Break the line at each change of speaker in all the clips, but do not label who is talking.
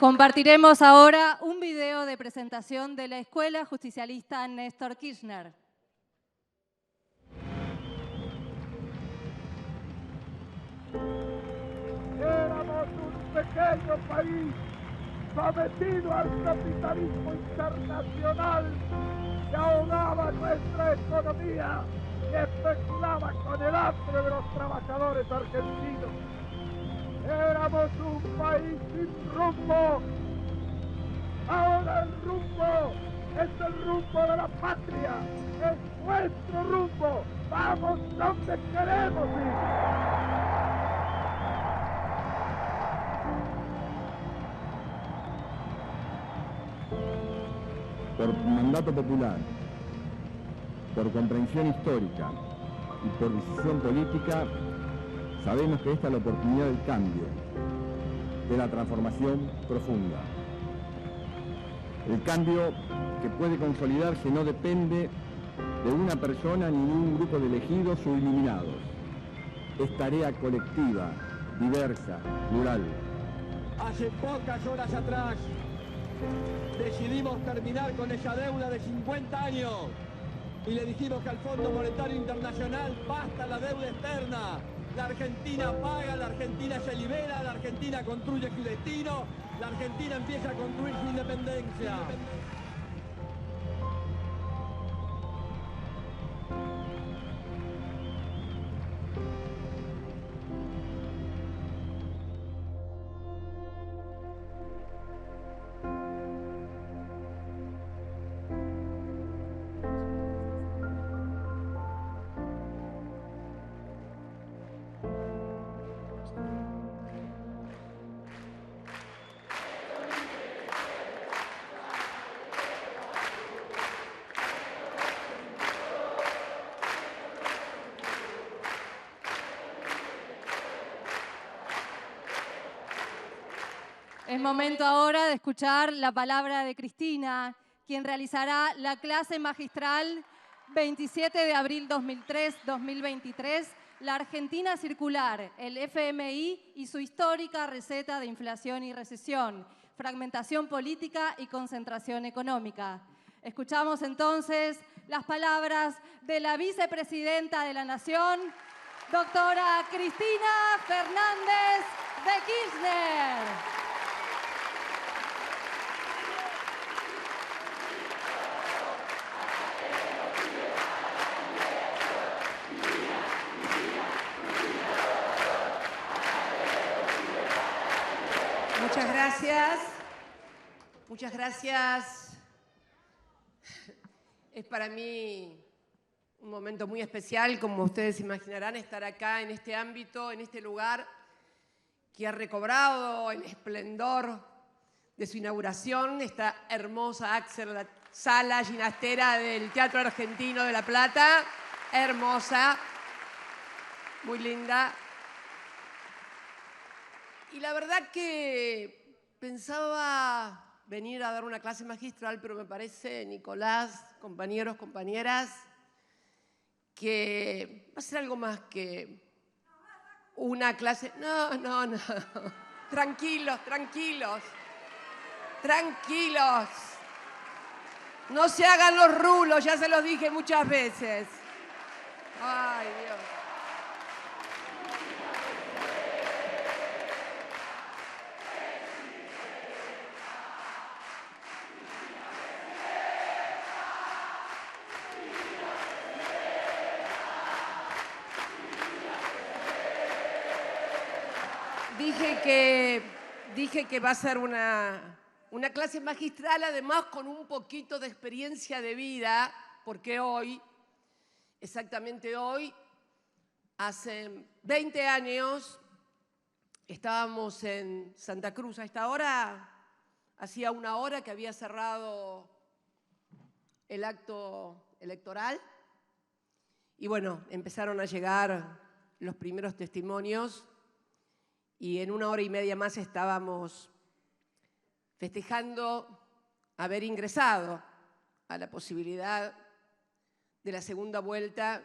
Compartiremos ahora un video de presentación de la Escuela Justicialista Néstor Kirchner.
Éramos un pequeño país sometido al capitalismo internacional que ahogaba nuestra economía y especulaba con el hambre de los trabajadores argentinos. Éramos un país sin rumbo. Ahora el rumbo es el rumbo de la patria, es nuestro rumbo. Vamos donde queremos ir.
Por mandato popular, por comprensión histórica y por decisión política, sabemos que esta es la oportunidad del cambio, de la transformación profunda. El cambio que puede consolidarse no depende de una persona ni de un grupo de elegidos o iluminados. Es tarea colectiva, diversa, plural.
Hace pocas horas atrás decidimos terminar con esa deuda de 50 años y le dijimos que al Fondo Monetario Internacional basta la deuda externa. La Argentina paga, la Argentina se libera, la Argentina construye su destino, la Argentina empieza a construir su independencia.
Es momento ahora de escuchar la palabra de Cristina, quien realizará la clase magistral 27 de abril 2023, La Argentina Circular, el FMI y su histórica receta de inflación y recesión, fragmentación política y concentración económica. Escuchamos entonces las palabras de la vicepresidenta de la Nación, doctora Cristina Fernández de Kirchner.
Muchas gracias. Es para mí un momento muy especial, como ustedes imaginarán, estar acá en este ámbito, en este lugar que ha recobrado el esplendor de su inauguración, esta hermosa la sala ginastera del Teatro Argentino de La Plata, hermosa, muy linda. Y la verdad que pensaba venir a dar una clase magistral, pero me parece, Nicolás, compañeros, compañeras, que va a ser algo más que una clase. No. Tranquilos. No se hagan los rulos, ya se los dije muchas veces. Ay, Dios. Dije que va a ser una clase magistral, además con un poquito de experiencia de vida, porque hoy, exactamente hoy, hace 20 años, estábamos en Santa Cruz. A esta hora, hacía una hora que había cerrado el acto electoral. Y bueno, empezaron a llegar los primeros testimonios. Y en una hora y media más estábamos festejando haber ingresado a la posibilidad de la segunda vuelta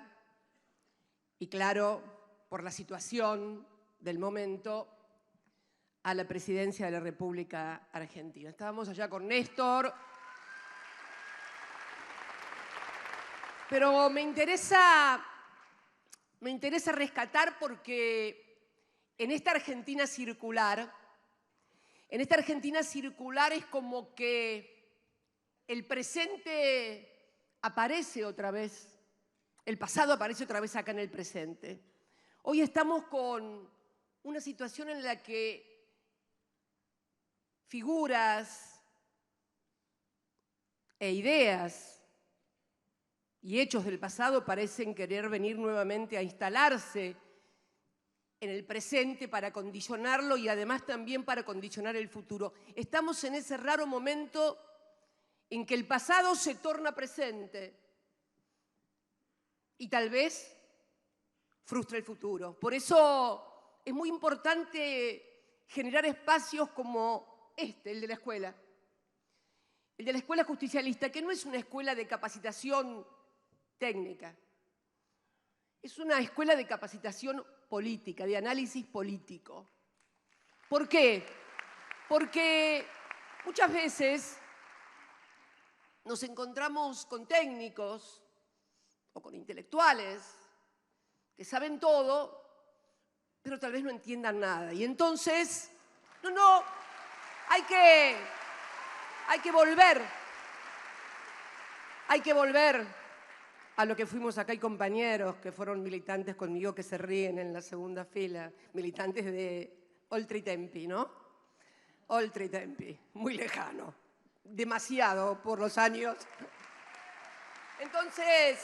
y, claro, por la situación del momento, a la presidencia de la República Argentina. Estábamos allá con Néstor, pero me interesa rescatar porque en esta Argentina circular es como que el presente aparece otra vez, el pasado aparece otra vez acá en el presente. Hoy estamos con una situación en la que figuras e ideas y hechos del pasado parecen querer venir nuevamente a instalarse en el presente para condicionarlo y además también para condicionar el futuro. Estamos en ese raro momento en que el pasado se torna presente y tal vez frustra el futuro. Por eso es muy importante generar espacios como este, el de la escuela. El de la escuela justicialista, que no es una escuela de capacitación técnica, es una escuela de capacitación política, de análisis político. ¿Por qué? Porque muchas veces nos encontramos con técnicos o con intelectuales que saben todo, pero tal vez no entiendan nada. Y entonces, hay que volver a lo que fuimos acá. Hay compañeros que fueron militantes conmigo que se ríen en la segunda fila, militantes de Oltre y Tempi, ¿no? Oltre y Tempi, muy lejano, demasiado por los años. Entonces,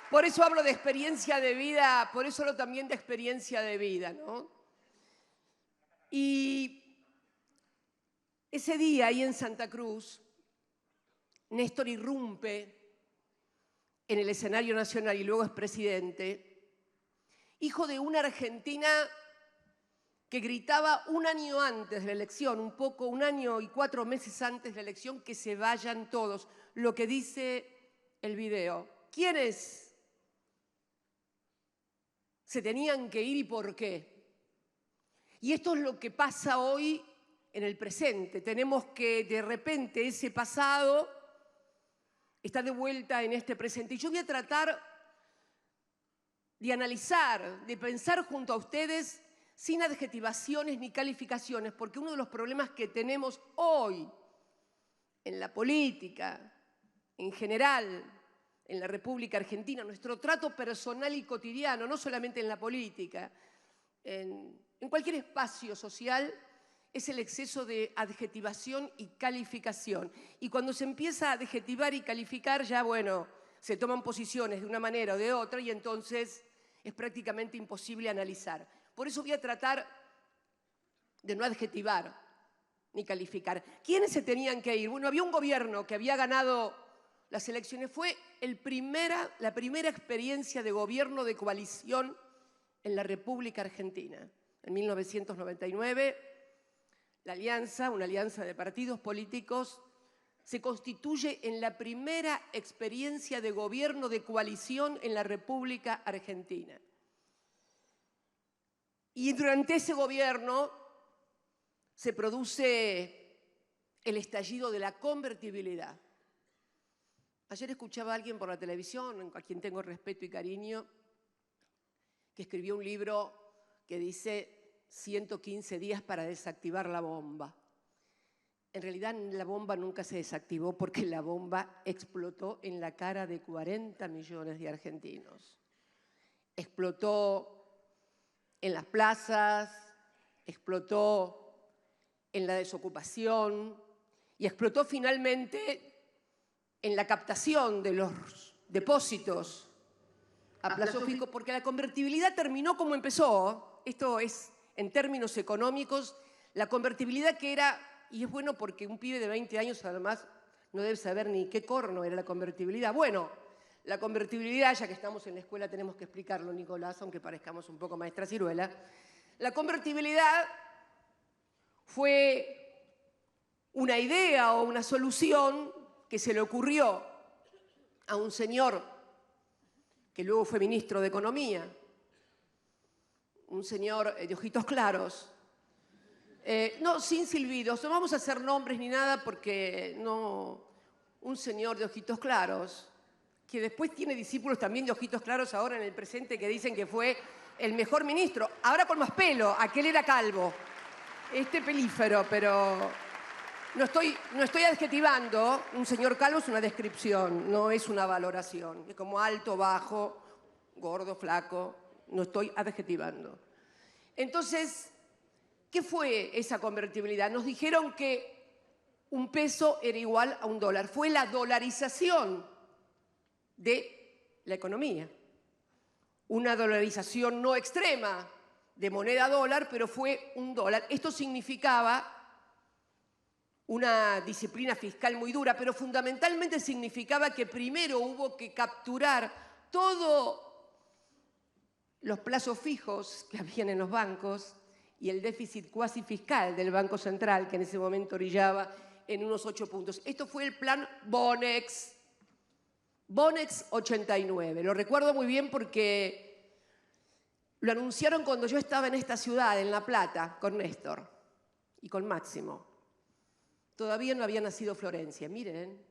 por eso hablo de experiencia de vida, por eso hablo también de experiencia de vida, ¿no? Y ese día ahí en Santa Cruz, Néstor irrumpe en el escenario nacional y luego es presidente, hijo de una Argentina que gritaba un año antes de la elección, un año y 4 meses antes de la elección, que se vayan todos, lo que dice el video. ¿Quiénes se tenían que ir y por qué? Y esto es lo que pasa hoy en el presente. Tenemos que, de repente, ese pasado está de vuelta en este presente. Y yo voy a tratar de analizar, de pensar junto a ustedes sin adjetivaciones ni calificaciones, porque uno de los problemas que tenemos hoy en la política, en general, en la República Argentina, nuestro trato personal y cotidiano, no solamente en la política, en cualquier espacio social, es el exceso de adjetivación y calificación. Y cuando se empieza a adjetivar y calificar, ya, bueno, se toman posiciones de una manera o de otra y entonces es prácticamente imposible analizar. Por eso voy a tratar de no adjetivar ni calificar. ¿Quiénes se tenían que ir? Bueno, había un gobierno que había ganado las elecciones. Fue la primera experiencia de gobierno de coalición en la República Argentina. En 1999, la alianza, una alianza de partidos políticos, se constituye en la primera experiencia de gobierno de coalición en la República Argentina. Y durante ese gobierno se produce el estallido de la convertibilidad. Ayer escuchaba a alguien por la televisión, a quien tengo respeto y cariño, que escribió un libro que dice 115 días para desactivar la bomba. En realidad la bomba nunca se desactivó porque la bomba explotó en la cara de 40 millones de argentinos. Explotó en las plazas, explotó en la desocupación y explotó finalmente en la captación de los depósitos a plazo fijo, porque la convertibilidad terminó como empezó. Esto es, en términos económicos, la convertibilidad que era, y es bueno porque un pibe de 20 años además no debe saber ni qué corno era la convertibilidad. Bueno, la convertibilidad, ya que estamos en la escuela tenemos que explicarlo, Nicolás, aunque parezcamos un poco maestra ciruela. La convertibilidad fue una idea o una solución que se le ocurrió a un señor que luego fue ministro de Economía, un señor de ojitos claros, No, sin silbidos. No vamos a hacer nombres ni nada porque no... Un señor de ojitos claros, que después tiene discípulos también de ojitos claros ahora en el presente que dicen que fue el mejor ministro. Ahora con más pelo, aquel era calvo. Este pelífero, pero no estoy adjetivando. Un señor calvo es una descripción, no es una valoración. Es como alto, bajo, gordo, flaco. No estoy adjetivando. Entonces, ¿qué fue esa convertibilidad? Nos dijeron que un peso era igual a un dólar. Fue la dolarización de la economía. Una dolarización no extrema de moneda dólar, pero fue un dólar. Esto significaba una disciplina fiscal muy dura, pero fundamentalmente significaba que primero hubo que capturar todos los plazos fijos que habían en los bancos y el déficit cuasi fiscal del Banco Central, que en ese momento orillaba en unos 8 puntos. Esto fue el plan Bonex. Bonex 89. Lo recuerdo muy bien porque lo anunciaron cuando yo estaba en esta ciudad, en La Plata, con Néstor y con Máximo. Todavía no había nacido Florencia. Miren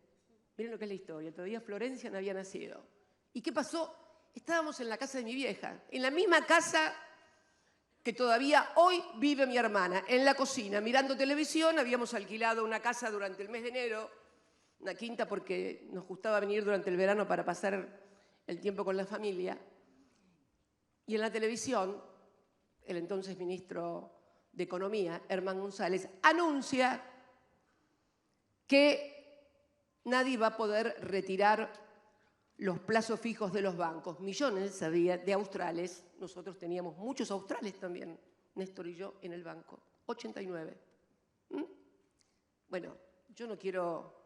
lo que es la historia. Todavía Florencia no había nacido. ¿Y qué pasó? Estábamos en la casa de mi vieja, en la misma casa que todavía hoy vive mi hermana, en la cocina, mirando televisión. Habíamos alquilado una casa durante el mes de enero, una quinta porque nos gustaba venir durante el verano para pasar el tiempo con la familia. Y en la televisión, el entonces ministro de Economía, Herman González, anuncia que nadie va a poder retirar los plazos fijos de los bancos. Millones había de australes. Nosotros teníamos muchos australes también, Néstor y yo, en el banco. 89. Bueno, yo no quiero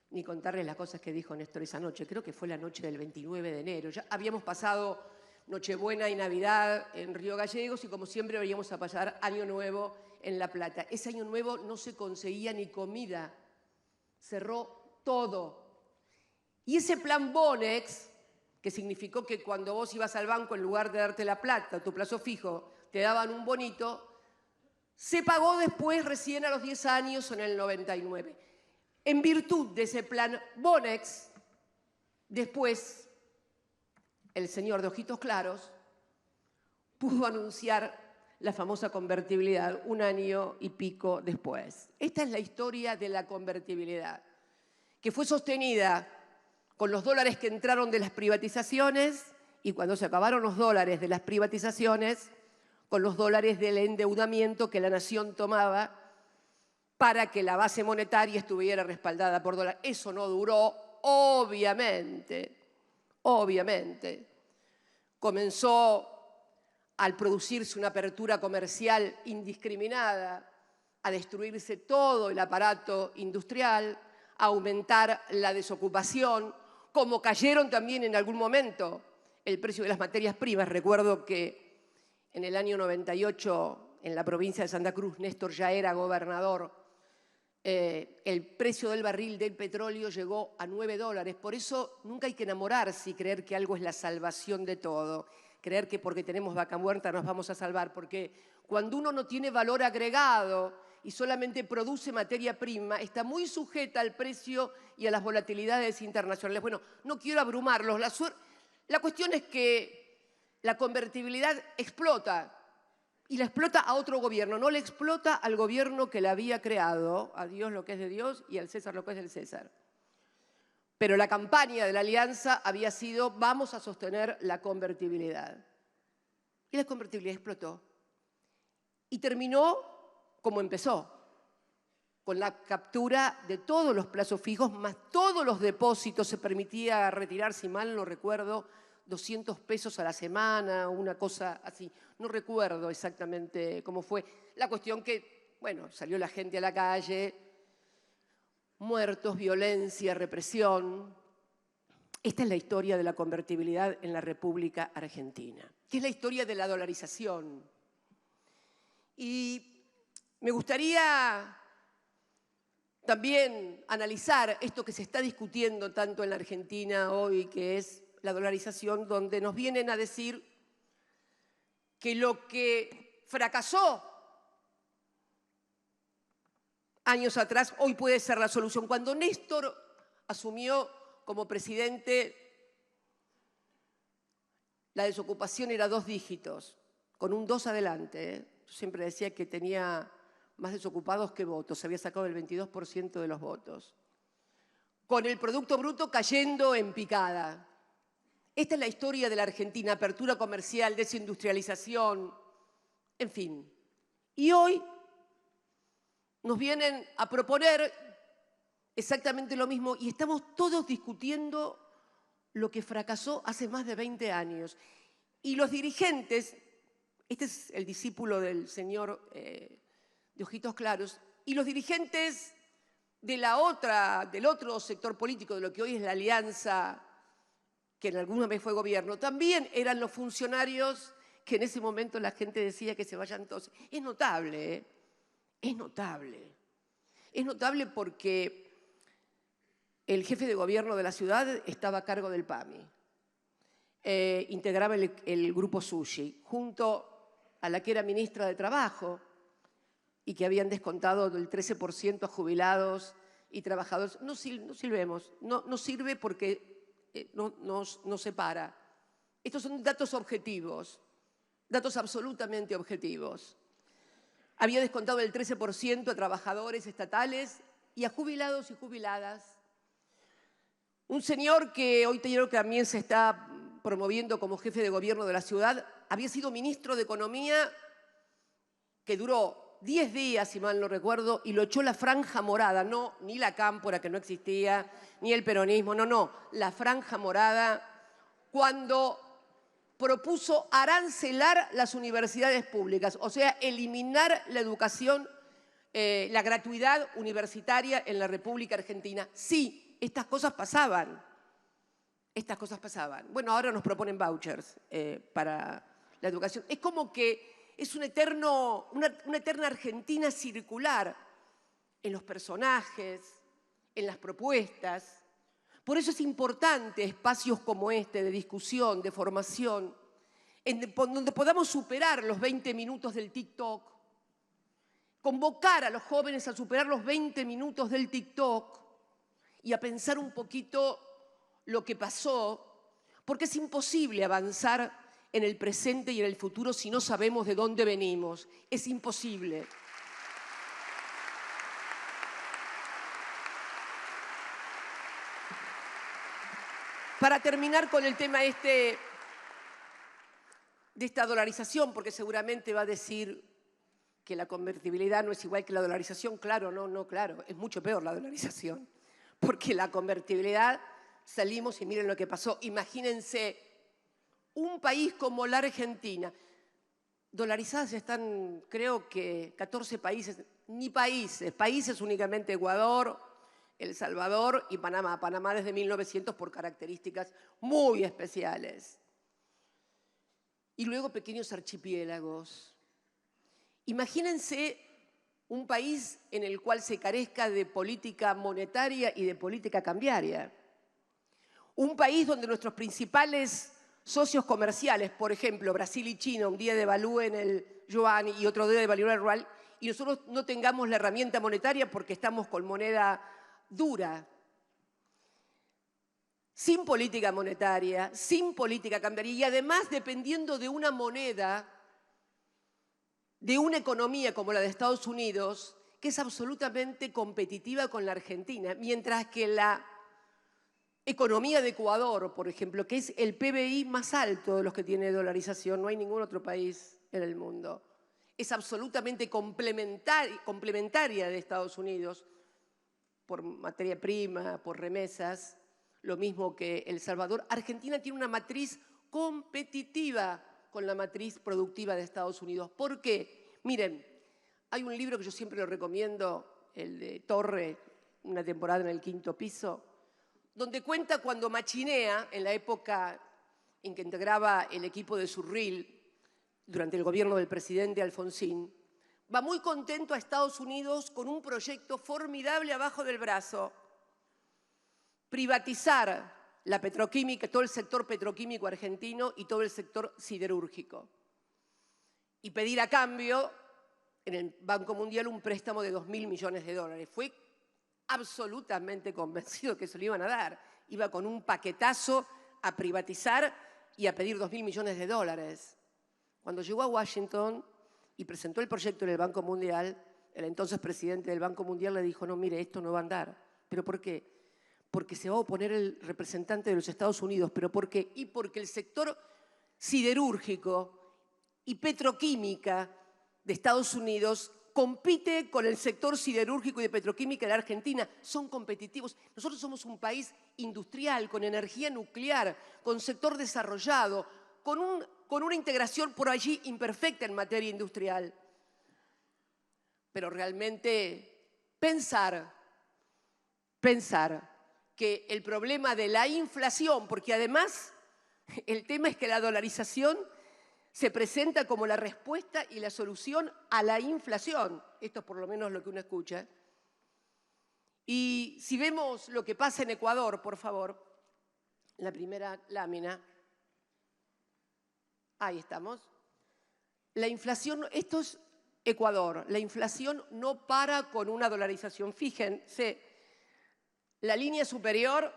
ni contarles las cosas que dijo Néstor esa noche. Creo que fue la noche del 29 de enero. Ya habíamos pasado Nochebuena y Navidad en Río Gallegos y como siempre veníamos a pasar Año Nuevo en La Plata. Ese Año Nuevo no se conseguía ni comida. Cerró todo. Y ese plan Bonex, que significó que cuando vos ibas al banco, en lugar de darte la plata, tu plazo fijo, te daban un bonito, se pagó después, recién a los 10 años, en el 99. En virtud de ese plan Bonex, después, el señor de ojitos claros pudo anunciar la famosa convertibilidad 1 año y pico después. Esta es la historia de la convertibilidad, que fue sostenida con los dólares que entraron de las privatizaciones y cuando se acabaron los dólares de las privatizaciones, con los dólares del endeudamiento que la nación tomaba para que la base monetaria estuviera respaldada por dólares. Eso no duró, obviamente. Comenzó al producirse una apertura comercial indiscriminada, a destruirse todo el aparato industrial, a aumentar la desocupación, como cayeron también en algún momento el precio de las materias primas. Recuerdo que en el año 98, en la provincia de Santa Cruz, Néstor ya era gobernador, el precio del barril del petróleo llegó a $9. Por eso nunca hay que enamorarse y creer que algo es la salvación de todo, creer que porque tenemos vaca muerta nos vamos a salvar, porque cuando uno no tiene valor agregado y solamente produce materia prima, está muy sujeta al precio y a las volatilidades internacionales. Bueno, no quiero abrumarlos. La cuestión es que la convertibilidad explota, y la explota a otro gobierno, no le explota al gobierno que la había creado, a Dios lo que es de Dios y al César lo que es del César. Pero la campaña de la Alianza había sido: vamos a sostener la convertibilidad. Y la convertibilidad explotó. Y terminó como empezó, con la captura de todos los plazos fijos, más todos los depósitos. Se permitía retirar, si mal no recuerdo, 200 pesos a la semana, una cosa así. No recuerdo exactamente cómo fue. La cuestión que, bueno, salió la gente a la calle, muertos, violencia, represión. Esta es la historia de la convertibilidad en la República Argentina, que es la historia de la dolarización. Y me gustaría también analizar esto que se está discutiendo tanto en la Argentina hoy, que es la dolarización, donde nos vienen a decir que lo que fracasó años atrás, hoy puede ser la solución. Cuando Néstor asumió como presidente, la desocupación era 2 dígitos, con un 2 adelante. Yo siempre decía que tenía más desocupados que votos, se había sacado el 22% de los votos. Con el Producto Bruto cayendo en picada. Esta es la historia de la Argentina, apertura comercial, desindustrialización, en fin. Y hoy nos vienen a proponer exactamente lo mismo y estamos todos discutiendo lo que fracasó hace más de 20 años. Y los dirigentes, este es el discípulo del señor de Ojitos Claros, y los dirigentes del otro sector político, de lo que hoy es la Alianza, que en alguna vez fue gobierno, también eran los funcionarios que en ese momento la gente decía que se vayan todos. Es notable, ¿eh? Es notable. Es notable porque el jefe de gobierno de la ciudad estaba a cargo del PAMI. Integraba el grupo Sushi, junto a la que era ministra de Trabajo y que habían descontado del 13% a jubilados y trabajadores. No silbemos, no sirve porque nos separa. Estos son datos objetivos, datos absolutamente objetivos. Había descontado el 13% a trabajadores estatales y a jubilados y jubiladas. Un señor que hoy también se está promoviendo como jefe de gobierno de la ciudad, había sido ministro de Economía, que duró 10 días, si mal no recuerdo, y lo echó la Franja Morada, no, ni la Cámpora, que no existía, ni el peronismo, no, la Franja Morada, cuando propuso arancelar las universidades públicas, o sea, eliminar la educación, la gratuidad universitaria en la República Argentina. Sí, estas cosas pasaban. Estas cosas pasaban. Bueno, ahora nos proponen vouchers para la educación. Es como que es una eterna Argentina circular en los personajes, en las propuestas. Por eso es importante espacios como este de discusión, de formación, donde podamos superar los 20 minutos del TikTok, convocar a los jóvenes a superar los 20 minutos del TikTok y a pensar un poquito lo que pasó, porque es imposible avanzar en el presente y en el futuro si no sabemos de dónde venimos. Es imposible. Para terminar con el tema de esta dolarización, porque seguramente va a decir que la convertibilidad no es igual que la dolarización. Claro, no, claro, es mucho peor la dolarización, porque la convertibilidad salimos y miren lo que pasó. Imagínense un país como la Argentina. Dolarizadas están, creo que 14 países, ni países únicamente Ecuador, El Salvador y Panamá. Panamá desde 1900 por características muy especiales. Y luego pequeños archipiélagos. Imagínense un país en el cual se carezca de política monetaria y de política cambiaria. Un país donde nuestros principales socios comerciales, por ejemplo, Brasil y China, un día devalúen el yuan y otro día devalúen el real, y nosotros no tengamos la herramienta monetaria porque estamos con moneda dura. Sin política monetaria, sin política cambiaria y además dependiendo de una moneda, de una economía como la de Estados Unidos, que es absolutamente competitiva con la Argentina, mientras que la economía de Ecuador, por ejemplo, que es el PBI más alto de los que tiene dolarización, no hay ningún otro país en el mundo, es absolutamente complementaria de Estados Unidos por materia prima, por remesas, lo mismo que El Salvador. Argentina tiene una matriz competitiva con la matriz productiva de Estados Unidos. ¿Por qué? Miren, hay un libro que yo siempre lo recomiendo, el de Torre, Una temporada en el quinto piso, donde cuenta cuando Machinea, en la época en que integraba el equipo de Surril, durante el gobierno del presidente Alfonsín, va muy contento a Estados Unidos con un proyecto formidable abajo del brazo: privatizar la petroquímica, todo el sector petroquímico argentino y todo el sector siderúrgico. Y pedir a cambio en el Banco Mundial un préstamo de 2.000 millones de dólares. Fue absolutamente convencido que se lo iban a dar. Iba con un paquetazo a privatizar y a pedir 2.000 millones de dólares. Cuando llegó a Washington y presentó el proyecto en el Banco Mundial, el entonces presidente del Banco Mundial le dijo, no, mire, esto no va a andar. ¿Pero por qué? Porque se va a oponer el representante de los Estados Unidos. ¿Pero por qué? Y porque el sector siderúrgico y petroquímica de Estados Unidos compite con el sector siderúrgico y de petroquímica de la Argentina. Son competitivos. Nosotros somos un país industrial, con energía nuclear, con sector desarrollado, con una integración por allí imperfecta en materia industrial. Pero realmente pensar que el problema de la inflación, porque además el tema es que la dolarización se presenta como la respuesta y la solución a la inflación. Esto es por lo menos lo que uno escucha. Y si vemos lo que pasa en Ecuador, por favor, la primera lámina. Ahí estamos. La inflación, esto es Ecuador. La inflación no para con una dolarización. Fíjense, la línea superior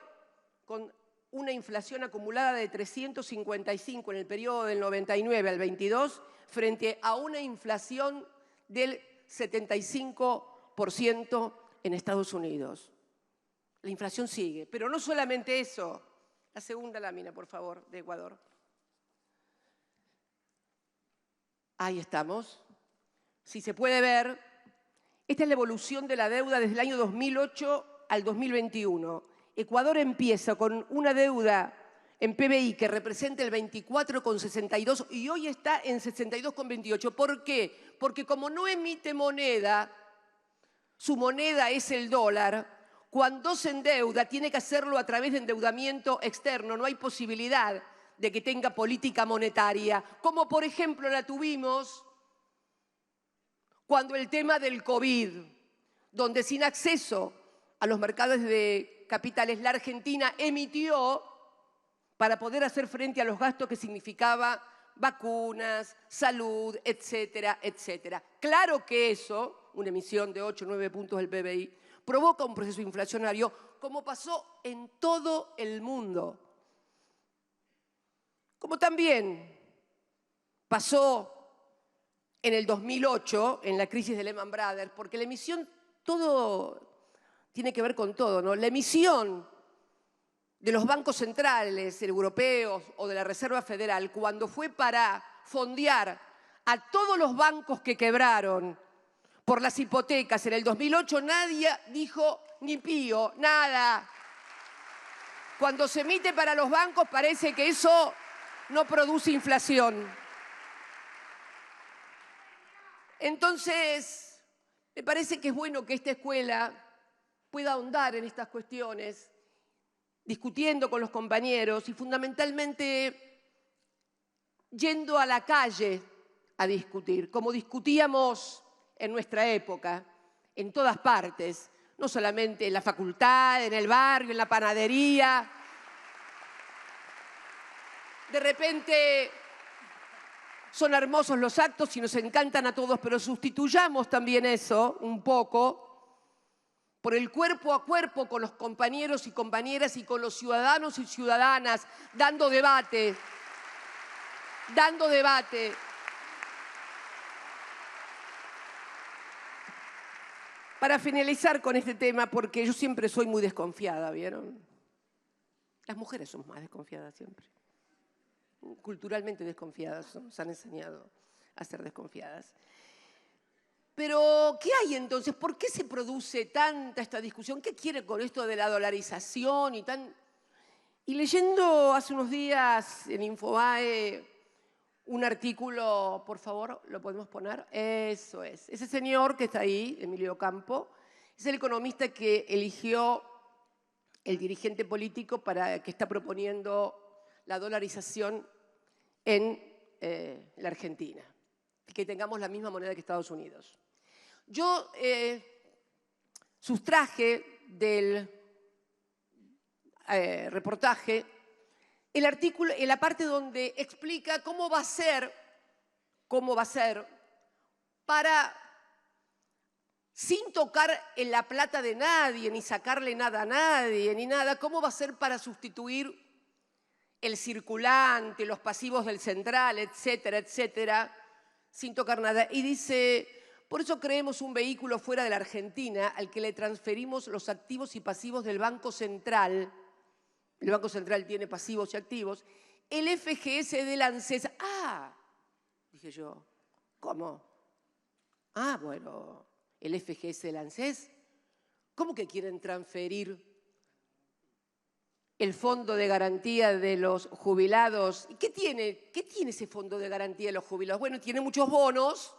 con una inflación acumulada de 355 en el periodo del 99 al 22, frente a una inflación del 75% en Estados Unidos. La inflación sigue, pero no solamente eso. La segunda lámina, por favor, de Ecuador. Ahí estamos. Si se puede ver, esta es la evolución de la deuda desde el año 2008 al 2021. Ecuador empieza con una deuda en PBI que representa el 24,62 y hoy está en 62,28. ¿Por qué? Porque como no emite moneda, su moneda es el dólar, cuando se endeuda tiene que hacerlo a través de endeudamiento externo. No hay posibilidad de que tenga política monetaria, como por ejemplo la tuvimos cuando el tema del COVID, donde sin acceso a los mercados de capitales, la Argentina emitió para poder hacer frente a los gastos que significaba vacunas, salud, etcétera, etcétera. Claro que eso, una emisión de 8 o 9 puntos del PBI, provoca un proceso inflacionario como pasó en todo el mundo. Como también pasó en el 2008, en la crisis de Lehman Brothers, porque la emisión, todo tiene que ver con todo, ¿no? La emisión de los bancos centrales europeos o de la Reserva Federal, cuando fue para fondear a todos los bancos que quebraron por las hipotecas en el 2008, nadie dijo ni pío, nada. Cuando se emite para los bancos parece que eso no produce inflación. Entonces, me parece que es bueno que esta escuela pueda ahondar en estas cuestiones, discutiendo con los compañeros y fundamentalmente yendo a la calle a discutir, como discutíamos en nuestra época, en todas partes, no solamente en la facultad, en el barrio, en la panadería. De repente son hermosos los actos y nos encantan a todos, pero sustituyamos también eso un poco por el cuerpo a cuerpo con los compañeros y compañeras y con los ciudadanos y ciudadanas, dando debate. Para finalizar con este tema, porque yo siempre soy muy desconfiada, ¿vieron? Las mujeres somos más desconfiadas siempre. Culturalmente desconfiadas, nos han enseñado a ser desconfiadas. Pero, ¿qué hay entonces? ¿Por qué se produce tanta esta discusión? ¿Qué quiere con esto de la dolarización y tan...? Y leyendo hace unos días en Infobae un artículo, por favor, ¿lo podemos poner? Eso es. Ese señor que está ahí, Emilio Campo, es el economista que eligió el dirigente político que está proponiendo la dolarización en la Argentina, que tengamos la misma moneda que Estados Unidos. Yo sustraje del reportaje el artículo en la parte donde explica cómo va a ser para sin tocar en la plata de nadie, ni sacarle nada a nadie, ni nada, ¿cómo va a ser para sustituir el circulante, los pasivos del central, etcétera, etcétera, sin tocar nada? Y dice, por eso creemos un vehículo fuera de la Argentina al que le transferimos los activos y pasivos del Banco Central. El Banco Central tiene pasivos y activos. El FGS del ANSES. Ah, dije yo, ¿cómo? Ah, bueno, el FGS del ANSES. ¿Cómo que quieren transferir el fondo de garantía de los jubilados? ¿Y qué tiene ese fondo de garantía de los jubilados? Bueno, tiene muchos bonos,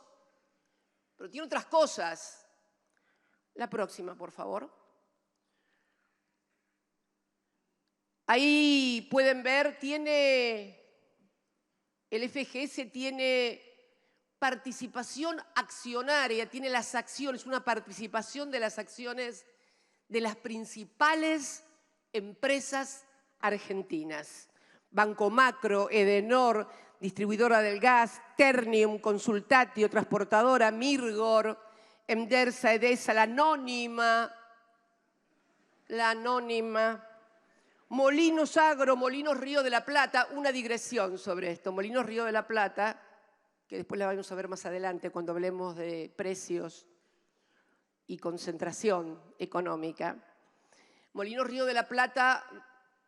pero tiene otras cosas. La próxima, por favor. Ahí pueden ver, el FGS tiene participación accionaria, tiene las acciones, una participación de las acciones de las principales empresas argentinas. Banco Macro, Edenor, distribuidora del gas, Ternium, Consultatio, transportadora, Mirgor, Emdersa, Edesa, la Anónima, Molinos Agro, Molinos Río de la Plata, una digresión sobre esto. Molinos Río de la Plata, que después la vamos a ver más adelante cuando hablemos de precios y concentración económica. Molinos Río de la Plata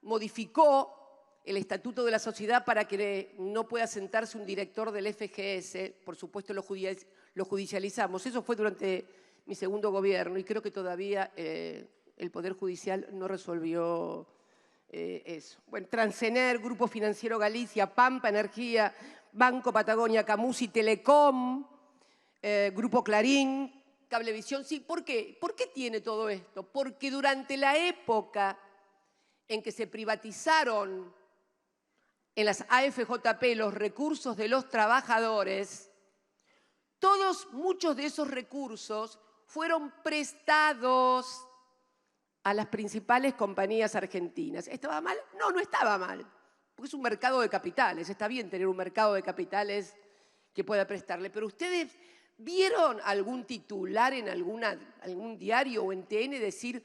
modificó el estatuto de la sociedad para que no pueda sentarse un director del FGS. Por supuesto lo judicializamos. Eso fue durante mi segundo gobierno y creo que todavía el Poder Judicial no resolvió eso. Bueno, Transener, Grupo Financiero Galicia, Pampa Energía, Banco Patagonia, Camusi, Telecom, Grupo Clarín, Cablevisión. Sí, ¿por qué? ¿Por qué tiene todo esto? Porque durante la época en que se privatizaron en las AFJP los recursos de los trabajadores, muchos de esos recursos fueron prestados a las principales compañías argentinas. ¿Estaba mal? No, no estaba mal, porque es un mercado de capitales. Está bien tener un mercado de capitales que pueda prestarle, pero ustedes ¿vieron algún titular en algún diario o en TN decir,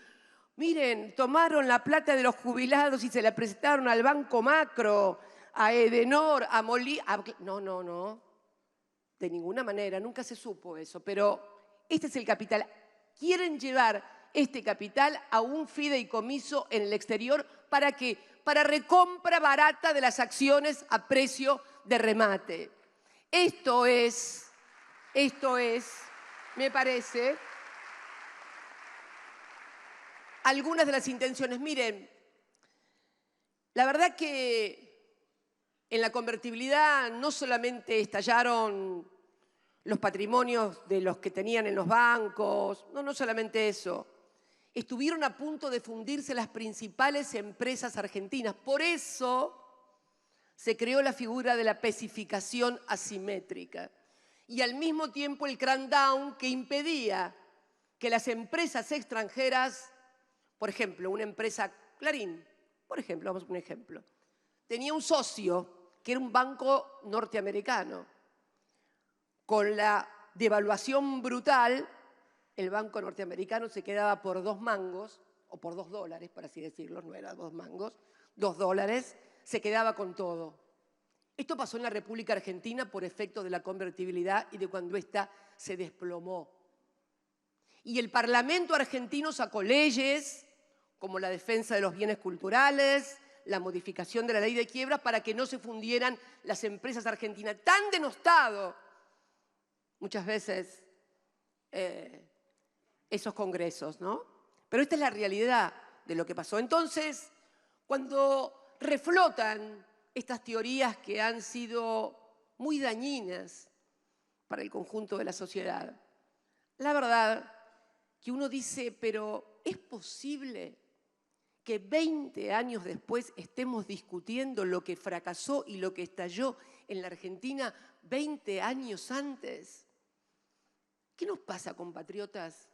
miren, tomaron la plata de los jubilados y se la prestaron al Banco Macro, a Edenor, a No, de ninguna manera, nunca se supo eso, pero este es el capital. Quieren llevar este capital a un fideicomiso en el exterior ¿para qué? Para recompra barata de las acciones a precio de remate. Esto es, me parece, algunas de las intenciones. Miren, la verdad que en la convertibilidad no solamente estallaron los patrimonios de los que tenían en los bancos, no solamente eso. Estuvieron a punto de fundirse las principales empresas argentinas. Por eso se creó la figura de la pesificación asimétrica. Y al mismo tiempo el crackdown que impedía que las empresas extranjeras, por ejemplo, una empresa Clarín, por ejemplo, vamos a un ejemplo, tenía un socio que era un banco norteamericano. Con la devaluación brutal, el banco norteamericano se quedaba por 2 mangos, o por $2, por así decirlo, no era 2 mangos, $2, se quedaba con todo. Esto pasó en la República Argentina por efecto de la convertibilidad y de cuando ésta se desplomó. Y el Parlamento argentino sacó leyes como la defensa de los bienes culturales, la modificación de la ley de quiebras para que no se fundieran las empresas argentinas. Tan denostado muchas veces esos congresos, ¿no? Pero esta es la realidad de lo que pasó. Entonces, cuando reflotan estas teorías que han sido muy dañinas para el conjunto de la sociedad, la verdad que uno dice, pero ¿es posible que 20 años después estemos discutiendo lo que fracasó y lo que estalló en la Argentina 20 años antes? ¿Qué nos pasa, compatriotas?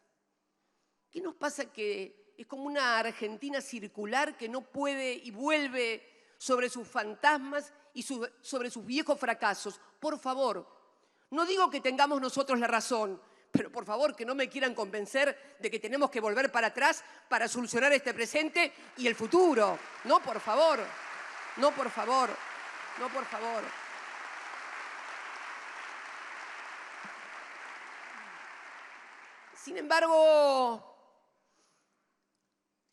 ¿Qué nos pasa que es como una Argentina circular que no puede y vuelve sobre sus fantasmas y sobre sus viejos fracasos? Por favor, no digo que tengamos nosotros la razón, pero por favor que no me quieran convencer de que tenemos que volver para atrás para solucionar este presente y el futuro. No, por favor, no, por favor, no, por favor. Sin embargo,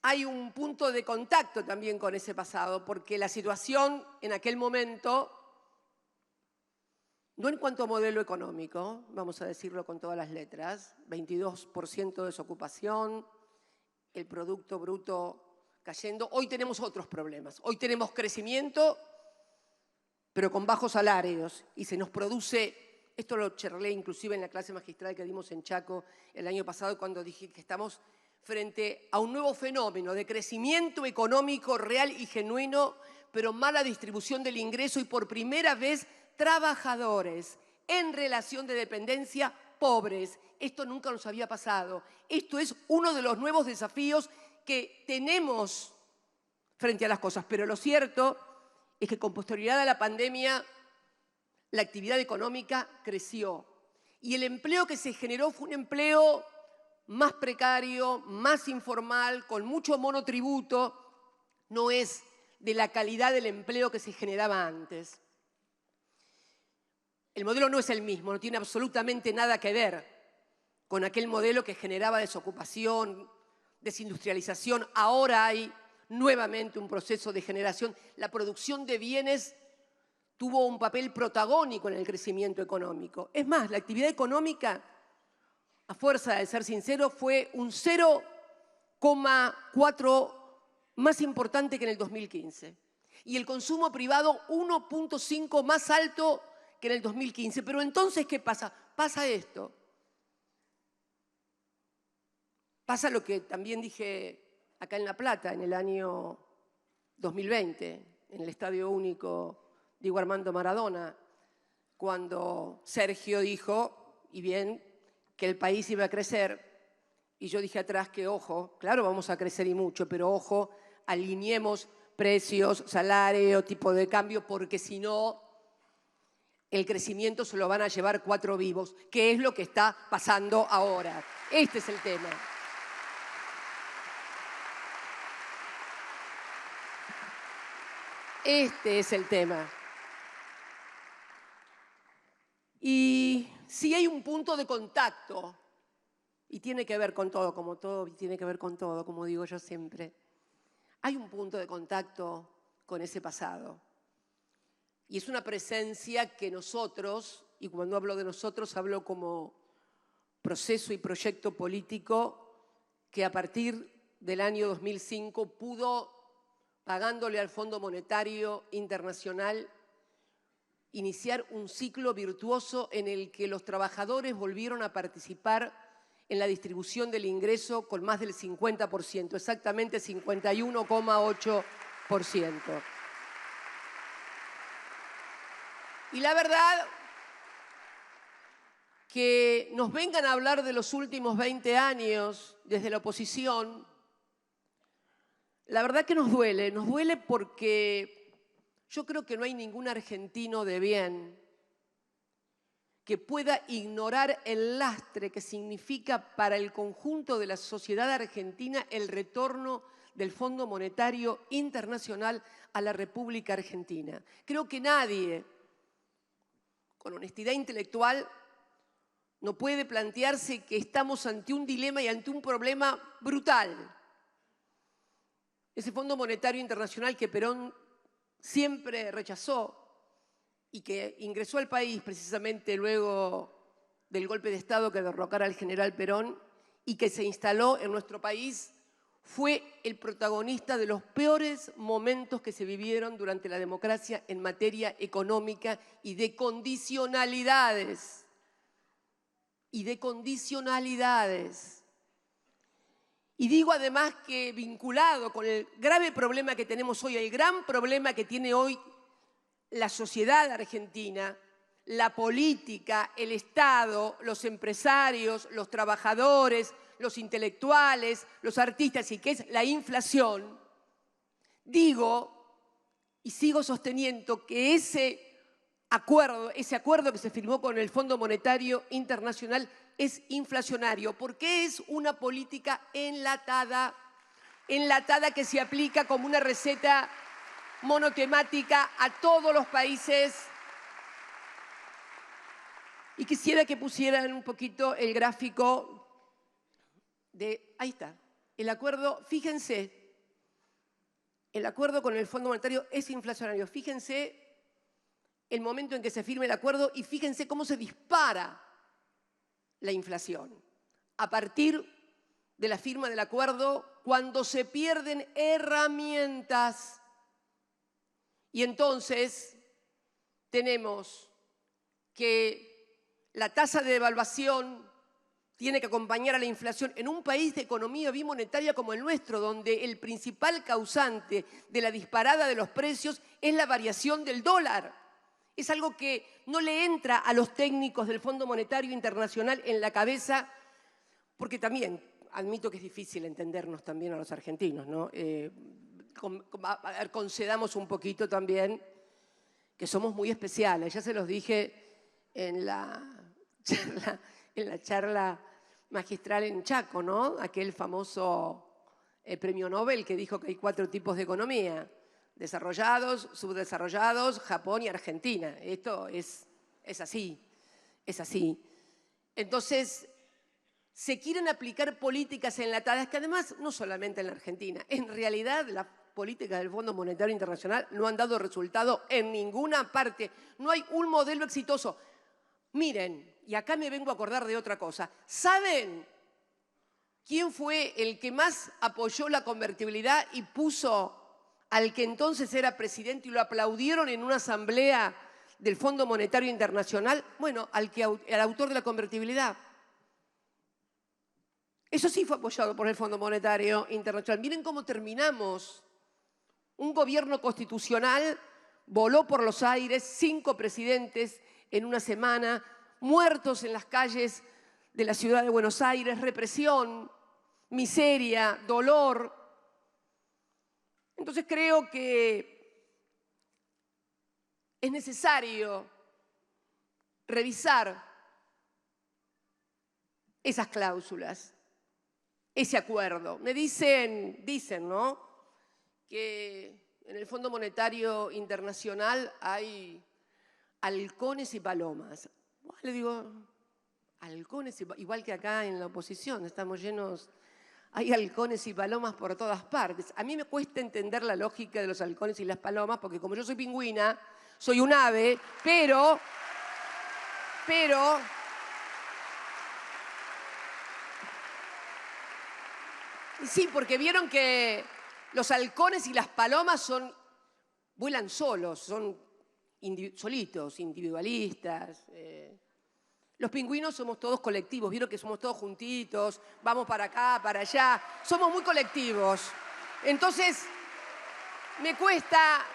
hay un punto de contacto también con ese pasado, porque la situación en aquel momento, no en cuanto a modelo económico, vamos a decirlo con todas las letras, 22% de desocupación, el Producto Bruto cayendo. Hoy tenemos otros problemas. Hoy tenemos crecimiento, pero con bajos salarios, y se nos produce... Esto lo charlé inclusive en la clase magistral que dimos en Chaco el año pasado, cuando dije que estamos frente a un nuevo fenómeno de crecimiento económico real y genuino, pero mala distribución del ingreso y por primera vez trabajadores en relación de dependencia pobres. Esto nunca nos había pasado. Esto es uno de los nuevos desafíos que tenemos frente a las cosas. Pero lo cierto es que con posterioridad a la pandemia la actividad económica creció y el empleo que se generó fue un empleo más precario, más informal, con mucho monotributo. No es de la calidad del empleo que se generaba antes. El modelo no es el mismo, no tiene absolutamente nada que ver con aquel modelo que generaba desocupación, desindustrialización. Ahora hay nuevamente un proceso de generación. La producción de bienes tuvo un papel protagónico en el crecimiento económico. Es más, la actividad económica, a fuerza de ser sincero, fue un 0,4 más importante que en el 2015. Y el consumo privado 1,5 más alto que en el 2015. Pero entonces, ¿qué pasa? Pasa esto. Pasa lo que también dije acá en La Plata en el año 2020, en el Estadio Único Diego Armando Maradona, cuando Sergio dijo, y bien, que el país iba a crecer, y yo dije atrás que, ojo, claro, vamos a crecer y mucho, pero ojo, alineemos precios, salario, tipo de cambio, porque si no, el crecimiento se lo van a llevar 4 vivos, que es lo que está pasando ahora. Este es el tema. Este es el tema. Y si hay un punto de contacto, y tiene que ver con todo, como todo tiene que ver con todo, como digo yo siempre, hay un punto de contacto con ese pasado. Y es una presencia que nosotros, y cuando hablo de nosotros hablo como proceso y proyecto político, que a partir del año 2005 pudo, pagándole al Fondo Monetario Internacional, iniciar un ciclo virtuoso en el que los trabajadores volvieron a participar en la distribución del ingreso con más del 50%, exactamente 51,8%. Y la verdad, que nos vengan a hablar de los últimos 20 años desde la oposición, la verdad que nos duele porque yo creo que no hay ningún argentino de bien que pueda ignorar el lastre que significa para el conjunto de la sociedad argentina el retorno del Fondo Monetario Internacional a la República Argentina. Creo que nadie, con honestidad intelectual, no puede plantearse que estamos ante un dilema y ante un problema brutal. Ese Fondo Monetario Internacional que Perón siempre rechazó y que ingresó al país precisamente luego del golpe de Estado que derrocara al general Perón y que se instaló en nuestro país, fue el protagonista de los peores momentos que se vivieron durante la democracia en materia económica y de condicionalidades. Y digo además que vinculado con el grave problema que tenemos hoy, el gran problema que tiene hoy la sociedad argentina, la política, el Estado, los empresarios, los trabajadores, los intelectuales, los artistas, y que es la inflación, digo y sigo sosteniendo que ese acuerdo que se firmó con el Fondo Monetario Internacional es inflacionario, porque es una política enlatada que se aplica como una receta monotemática a todos los países. Y quisiera que pusieran un poquito el gráfico de, ahí está, el acuerdo, fíjense, el acuerdo con el Fondo Monetario es inflacionario. Fíjense el momento en que se firme el acuerdo y fíjense cómo se dispara la inflación. A partir de la firma del acuerdo, cuando se pierden herramientas. Y entonces tenemos que la tasa de devaluación tiene que acompañar a la inflación en un país de economía bimonetaria como el nuestro, donde el principal causante de la disparada de los precios es la variación del dólar. Es algo que no le entra a los técnicos del Fondo Monetario Internacional en la cabeza, porque también admito que es difícil entendernos también a los argentinos, ¿no? Concedamos un poquito también que somos muy especiales. Ya se los dije en la charla magistral en Chaco, ¿no? Aquel famoso premio Nobel que dijo que hay 4 tipos de economía: desarrollados, subdesarrollados, Japón y Argentina. Esto es así, es así. Entonces, se quieren aplicar políticas enlatadas que además no solamente en la Argentina, en realidad las políticas del Fondo Monetario Internacional no han dado resultado en ninguna parte. No hay un modelo exitoso. Miren, y acá me vengo a acordar de otra cosa. ¿Saben quién fue el que más apoyó la convertibilidad y puso al que entonces era presidente y lo aplaudieron en una asamblea del Fondo Monetario Internacional? Bueno, al autor de la convertibilidad. Eso sí fue apoyado por el Fondo Monetario Internacional. Miren cómo terminamos. Un gobierno constitucional voló por los aires, 5 presidentes en una semana, muertos en las calles de la ciudad de Buenos Aires, represión, miseria, dolor. Entonces creo que es necesario revisar esas cláusulas, ese acuerdo. Me dicen, ¿no?, que en el Fondo Monetario Internacional hay halcones y palomas. Bueno, le digo, halcones, igual que acá en la oposición, estamos llenos, hay halcones y palomas por todas partes. A mí me cuesta entender la lógica de los halcones y las palomas, porque como yo soy pingüina, soy un ave, pero sí, porque vieron que los halcones y las palomas vuelan solos, son solitos, individualistas. Los pingüinos somos todos colectivos, vieron que somos todos juntitos, vamos para acá, para allá, somos muy colectivos. Entonces, me cuesta.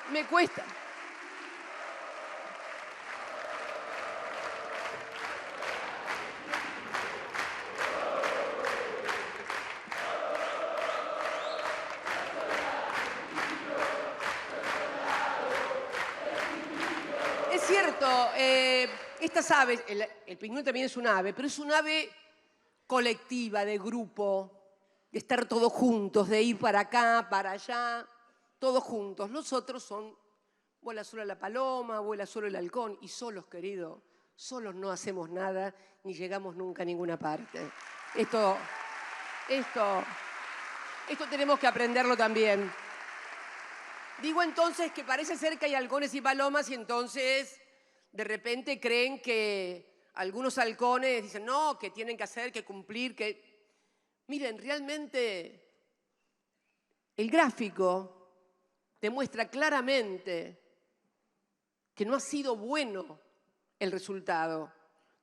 Es cierto, estas aves, el pingüino también es un ave, pero es un ave colectiva, de grupo, de estar todos juntos, de ir para acá, para allá, todos juntos. Los otros vuela solo la paloma, vuela solo el halcón, y solos, querido, solos no hacemos nada, ni llegamos nunca a ninguna parte. Esto tenemos que aprenderlo también. Digo entonces que parece ser que hay halcones y palomas y entonces de repente creen que algunos halcones dicen no, que tienen que hacer, que cumplir, que... Miren, realmente el gráfico demuestra claramente que no ha sido bueno el resultado.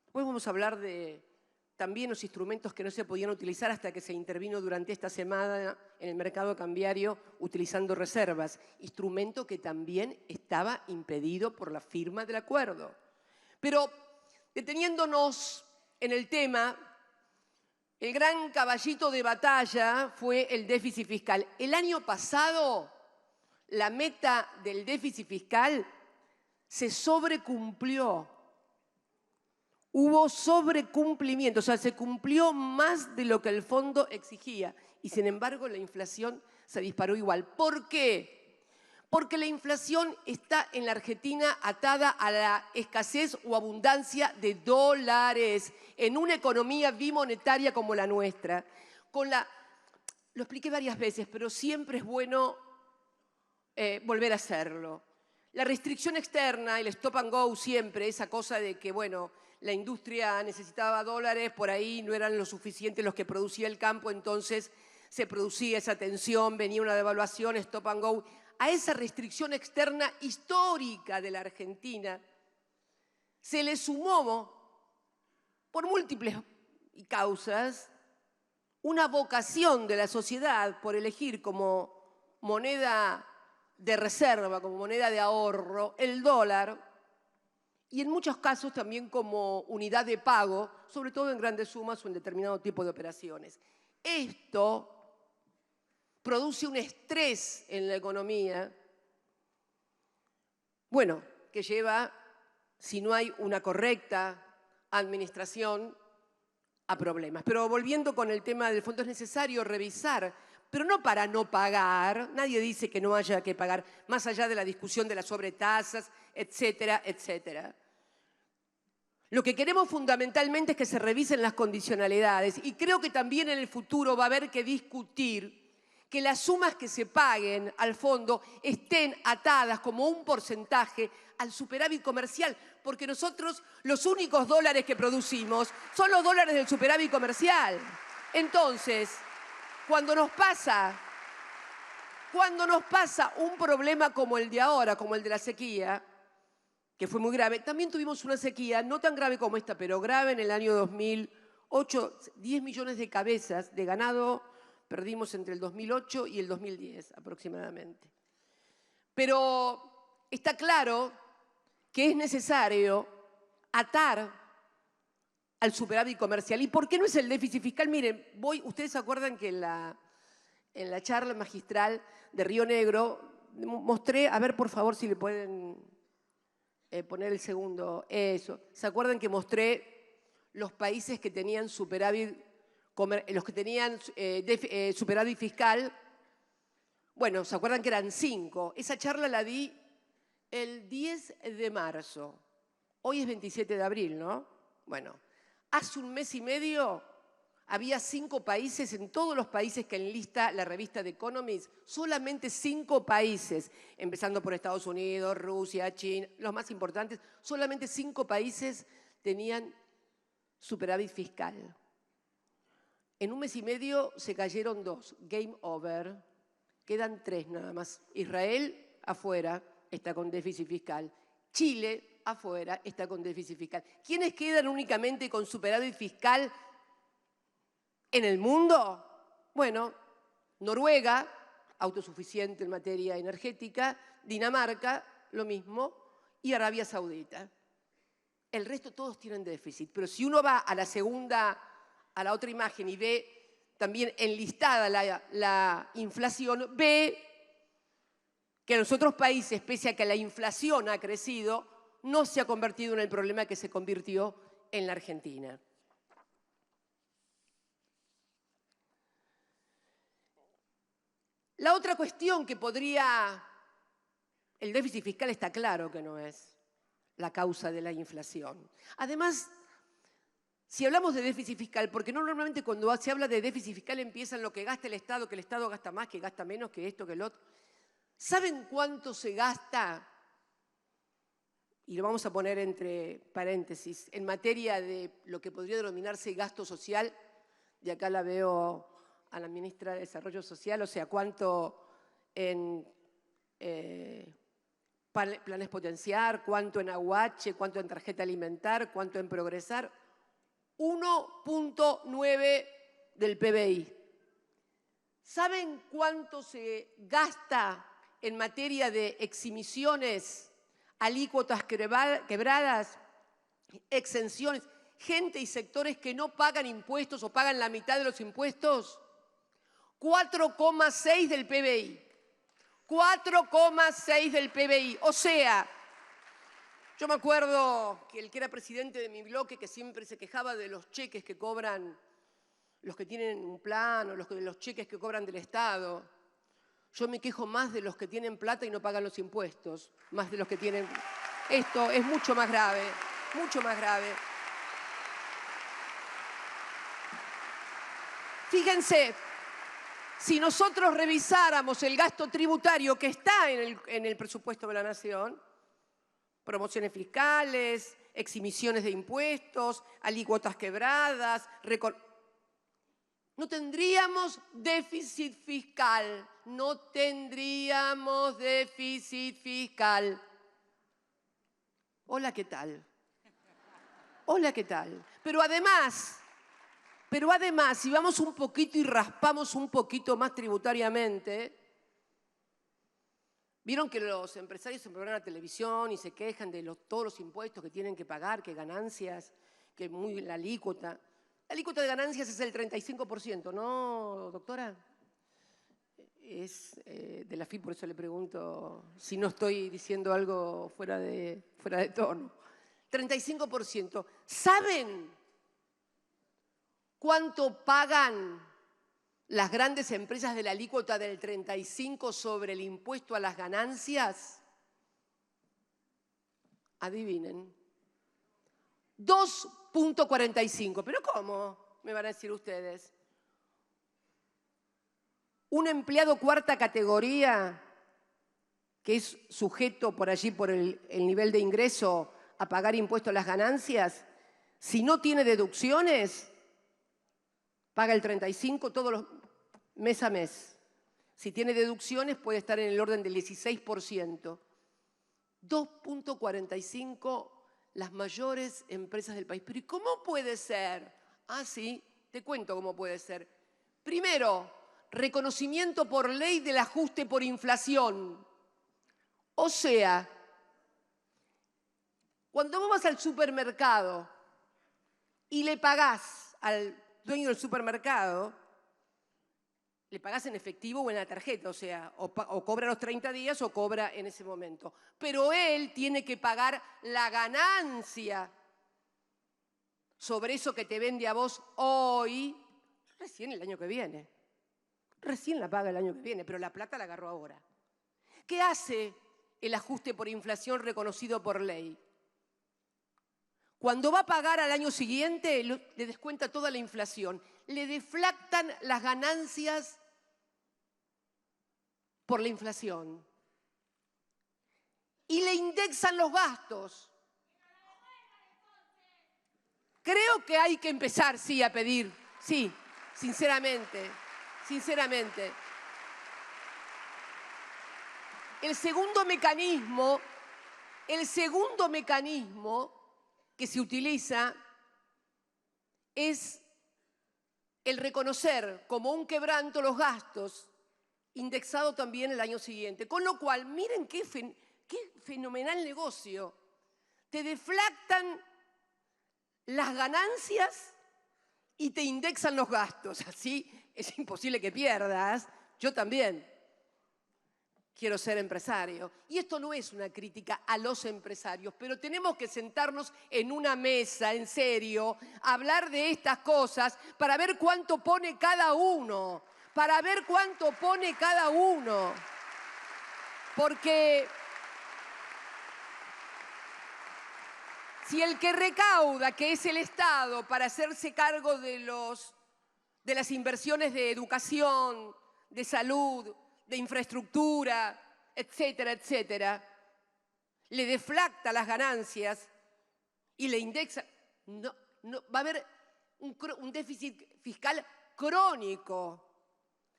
Después vamos a hablar de también los instrumentos que no se podían utilizar hasta que se intervino durante esta semana en el mercado cambiario utilizando reservas, instrumento que también estaba impedido por la firma del acuerdo. Pero deteniéndonos en el tema, el gran caballito de batalla fue el déficit fiscal. El año pasado, la meta del déficit fiscal se sobrecumplió. hubo sobrecumplimiento, o sea, se cumplió más de lo que el fondo exigía y sin embargo la inflación se disparó igual. ¿Por qué? Porque la inflación está en la Argentina atada a la escasez o abundancia de dólares en una economía bimonetaria como la nuestra. Lo expliqué varias veces, pero siempre es bueno volver a hacerlo. La restricción externa, el stop and go siempre, esa cosa de que, bueno, la industria necesitaba dólares, por ahí no eran lo suficientes los que producía el campo, entonces se producía esa tensión, venía una devaluación, stop and go. A esa restricción externa histórica de la Argentina se le sumó, por múltiples causas, una vocación de la sociedad por elegir como moneda de reserva, como moneda de ahorro, el dólar, y en muchos casos también como unidad de pago, sobre todo en grandes sumas o en determinado tipo de operaciones. Esto produce un estrés en la economía, bueno, que lleva, si no hay una correcta administración, a problemas. Pero volviendo con el tema del fondo, es necesario revisar, pero no para no pagar, nadie dice que no haya que pagar, más allá de la discusión de las sobretasas, etcétera, etcétera. Lo que queremos fundamentalmente es que se revisen las condicionalidades y creo que también en el futuro va a haber que discutir que las sumas que se paguen al fondo estén atadas como un porcentaje al superávit comercial, porque nosotros los únicos dólares que producimos son los dólares del superávit comercial. Entonces, cuando nos pasa un problema como el de ahora, como el de la sequía, que fue muy grave, también tuvimos una sequía no tan grave como esta, pero grave en el año 2008, 10 millones de cabezas de ganado perdimos entre el 2008 y el 2010 aproximadamente. Pero está claro que es necesario atar al superávit comercial. ¿Y por qué no es el déficit fiscal? Miren, ustedes se acuerdan que en la charla magistral de Río Negro mostré, a ver por favor si le pueden poner el segundo, eso. ¿Se acuerdan que mostré los países que tenían superávit superávit fiscal? Bueno, ¿se acuerdan que eran 5? Esa charla la di el 10 de marzo. Hoy es 27 de abril, ¿no? Bueno, hace un mes y medio había 5 países, en todos los países que enlista la revista The Economist, solamente 5 países, empezando por Estados Unidos, Rusia, China, los más importantes, solamente 5 países tenían superávit fiscal. En un mes y medio se cayeron 2, game over, quedan 3 nada más. Israel afuera está con déficit fiscal, Chile afuera está con déficit fiscal. ¿Quiénes quedan únicamente con superávit fiscal en el mundo? Bueno, Noruega, autosuficiente en materia energética, Dinamarca, lo mismo, y Arabia Saudita. El resto todos tienen déficit, pero si uno va a la otra imagen y ve también enlistada la inflación, ve que en los otros países, pese a que la inflación ha crecido, no se ha convertido en el problema que se convirtió en la Argentina. La otra cuestión que el déficit fiscal está claro que no es la causa de la inflación. Además, si hablamos de déficit fiscal, porque normalmente cuando se habla de déficit fiscal empieza en lo que gasta el Estado, que el Estado gasta más, que gasta menos, que esto, que el otro. ¿Saben cuánto se gasta? Y lo vamos a poner entre paréntesis, en materia de lo que podría denominarse gasto social, de acá la veo a la ministra de Desarrollo Social, o sea, cuánto en planes potenciar, cuánto en aguache, cuánto en tarjeta alimentar, cuánto en progresar. 1.9 del PBI. ¿Saben cuánto se gasta en materia de eximiciones, alícuotas quebradas, exenciones, gente y sectores que no pagan impuestos o pagan la mitad de los impuestos? 4,6 del PBI. 4,6 del PBI. O sea, Yo me acuerdo que el que era presidente de mi bloque, que siempre se quejaba de los cheques que cobran los que tienen un plan o los cheques que cobran del Estado. Yo me quejo más de los que tienen plata y no pagan los impuestos, más de los que tienen... Esto es mucho más grave, mucho más grave. Fíjense, si nosotros revisáramos el gasto tributario que está en el presupuesto de la Nación, promociones fiscales, eximiciones de impuestos, alícuotas quebradas, no tendríamos déficit fiscal, no tendríamos déficit fiscal. Hola, ¿qué tal? Hola, ¿qué tal? Pero además, si vamos un poquito y raspamos un poquito más tributariamente, vieron que los empresarios se ponen a la televisión y se quejan de todos los impuestos que tienen que pagar, que ganancias, que la alícuota. La alícuota de ganancias es el 35%, ¿no, doctora? Es de la FIP, por eso le pregunto si no estoy diciendo algo fuera de tono. 35%. ¿Saben cuánto pagan las grandes empresas de la alícuota del 35% sobre el impuesto a las ganancias? Adivinen. 2.45. ¿Pero cómo? Me van a decir ustedes. Un empleado cuarta categoría, que es sujeto por allí por el nivel de ingreso a pagar impuesto a las ganancias, si no tiene deducciones, paga el 35% todos los mes a mes. Si tiene deducciones puede estar en el orden del 16%. 2.45 las mayores empresas del país. Pero ¿y cómo puede ser? Ah, sí, te cuento cómo puede ser. Primero, reconocimiento por ley del ajuste por inflación. O sea, cuando vos vas al supermercado y le pagás al dueño del supermercado, le pagás en efectivo o en la tarjeta, o sea, o cobra los 30 días o cobra en ese momento. Pero él tiene que pagar la ganancia sobre eso que te vende a vos hoy, recién el año que viene. Recién la paga el año que viene, pero la plata la agarró ahora. ¿Qué hace el ajuste por inflación reconocido por ley? Cuando va a pagar al año siguiente, le descuenta toda la inflación. Le deflactan las ganancias por la inflación. Y le indexan los gastos. Creo que hay que empezar, sí, a pedir. Sí, sinceramente. El segundo mecanismo que se utiliza es el reconocer como un quebranto los gastos, indexado también el año siguiente. Con lo cual, miren qué fenomenal negocio. Te deflactan las ganancias y te indexan los gastos. Así es imposible que pierdas. Yo también quiero ser empresario. Y esto no es una crítica a los empresarios, pero tenemos que sentarnos en una mesa, en serio, a hablar de estas cosas para ver cuánto pone cada uno. Porque si el que recauda, que es el Estado, para hacerse cargo de las inversiones de educación, de salud, de infraestructura, etcétera, etcétera, le deflacta las ganancias y le indexa, no, va a haber un déficit fiscal crónico.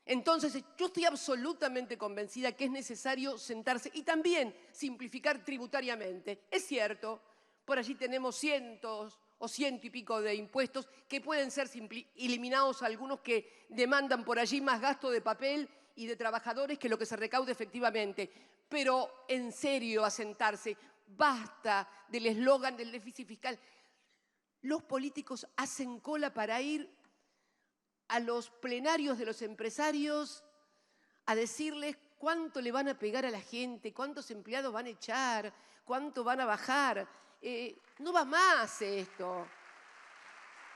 Entonces, yo estoy absolutamente convencida que es necesario sentarse y también simplificar tributariamente. Es cierto, por allí tenemos cientos o ciento y pico de impuestos que pueden ser eliminados, algunos que demandan por allí más gasto de papel y de trabajadores que lo que se recaude efectivamente. Pero en serio, a sentarse, basta del eslogan del déficit fiscal. Los políticos hacen cola para ir a los plenarios de los empresarios a decirles cuánto le van a pegar a la gente, cuántos empleados van a echar, cuánto van a bajar. No va más esto.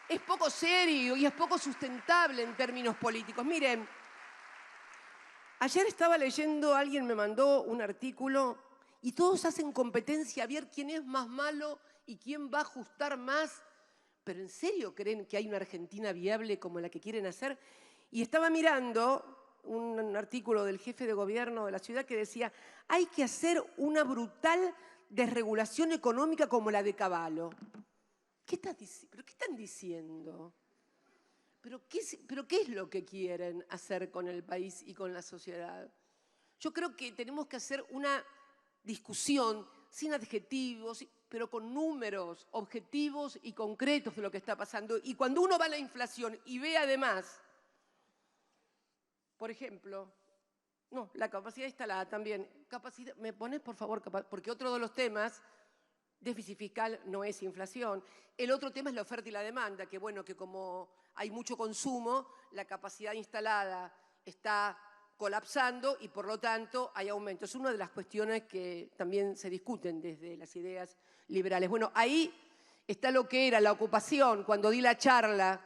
Es poco serio y es poco sustentable en términos políticos. Miren, ayer estaba leyendo, alguien me mandó un artículo y todos hacen competencia a ver quién es más malo y quién va a ajustar más. ¿Pero en serio creen que hay una Argentina viable como la que quieren hacer? Y estaba mirando un artículo del jefe de gobierno de la ciudad que decía hay que hacer una brutal desregulación económica como la de Cavallo. ¿Qué están diciendo? ¿Pero qué es lo que quieren hacer con el país y con la sociedad? Yo creo que tenemos que hacer una discusión sin adjetivos, pero con números objetivos y concretos de lo que está pasando. Y cuando uno va a la inflación y ve además, por ejemplo, no, la capacidad instalada también. ¿Me pones, por favor? Porque otro de los temas, déficit fiscal no es inflación. El otro tema es la oferta y la demanda, que bueno, que como hay mucho consumo, la capacidad instalada está colapsando y por lo tanto hay aumento. Es una de las cuestiones que también se discuten desde las ideas liberales. Bueno, ahí está lo que era la ocupación cuando di la charla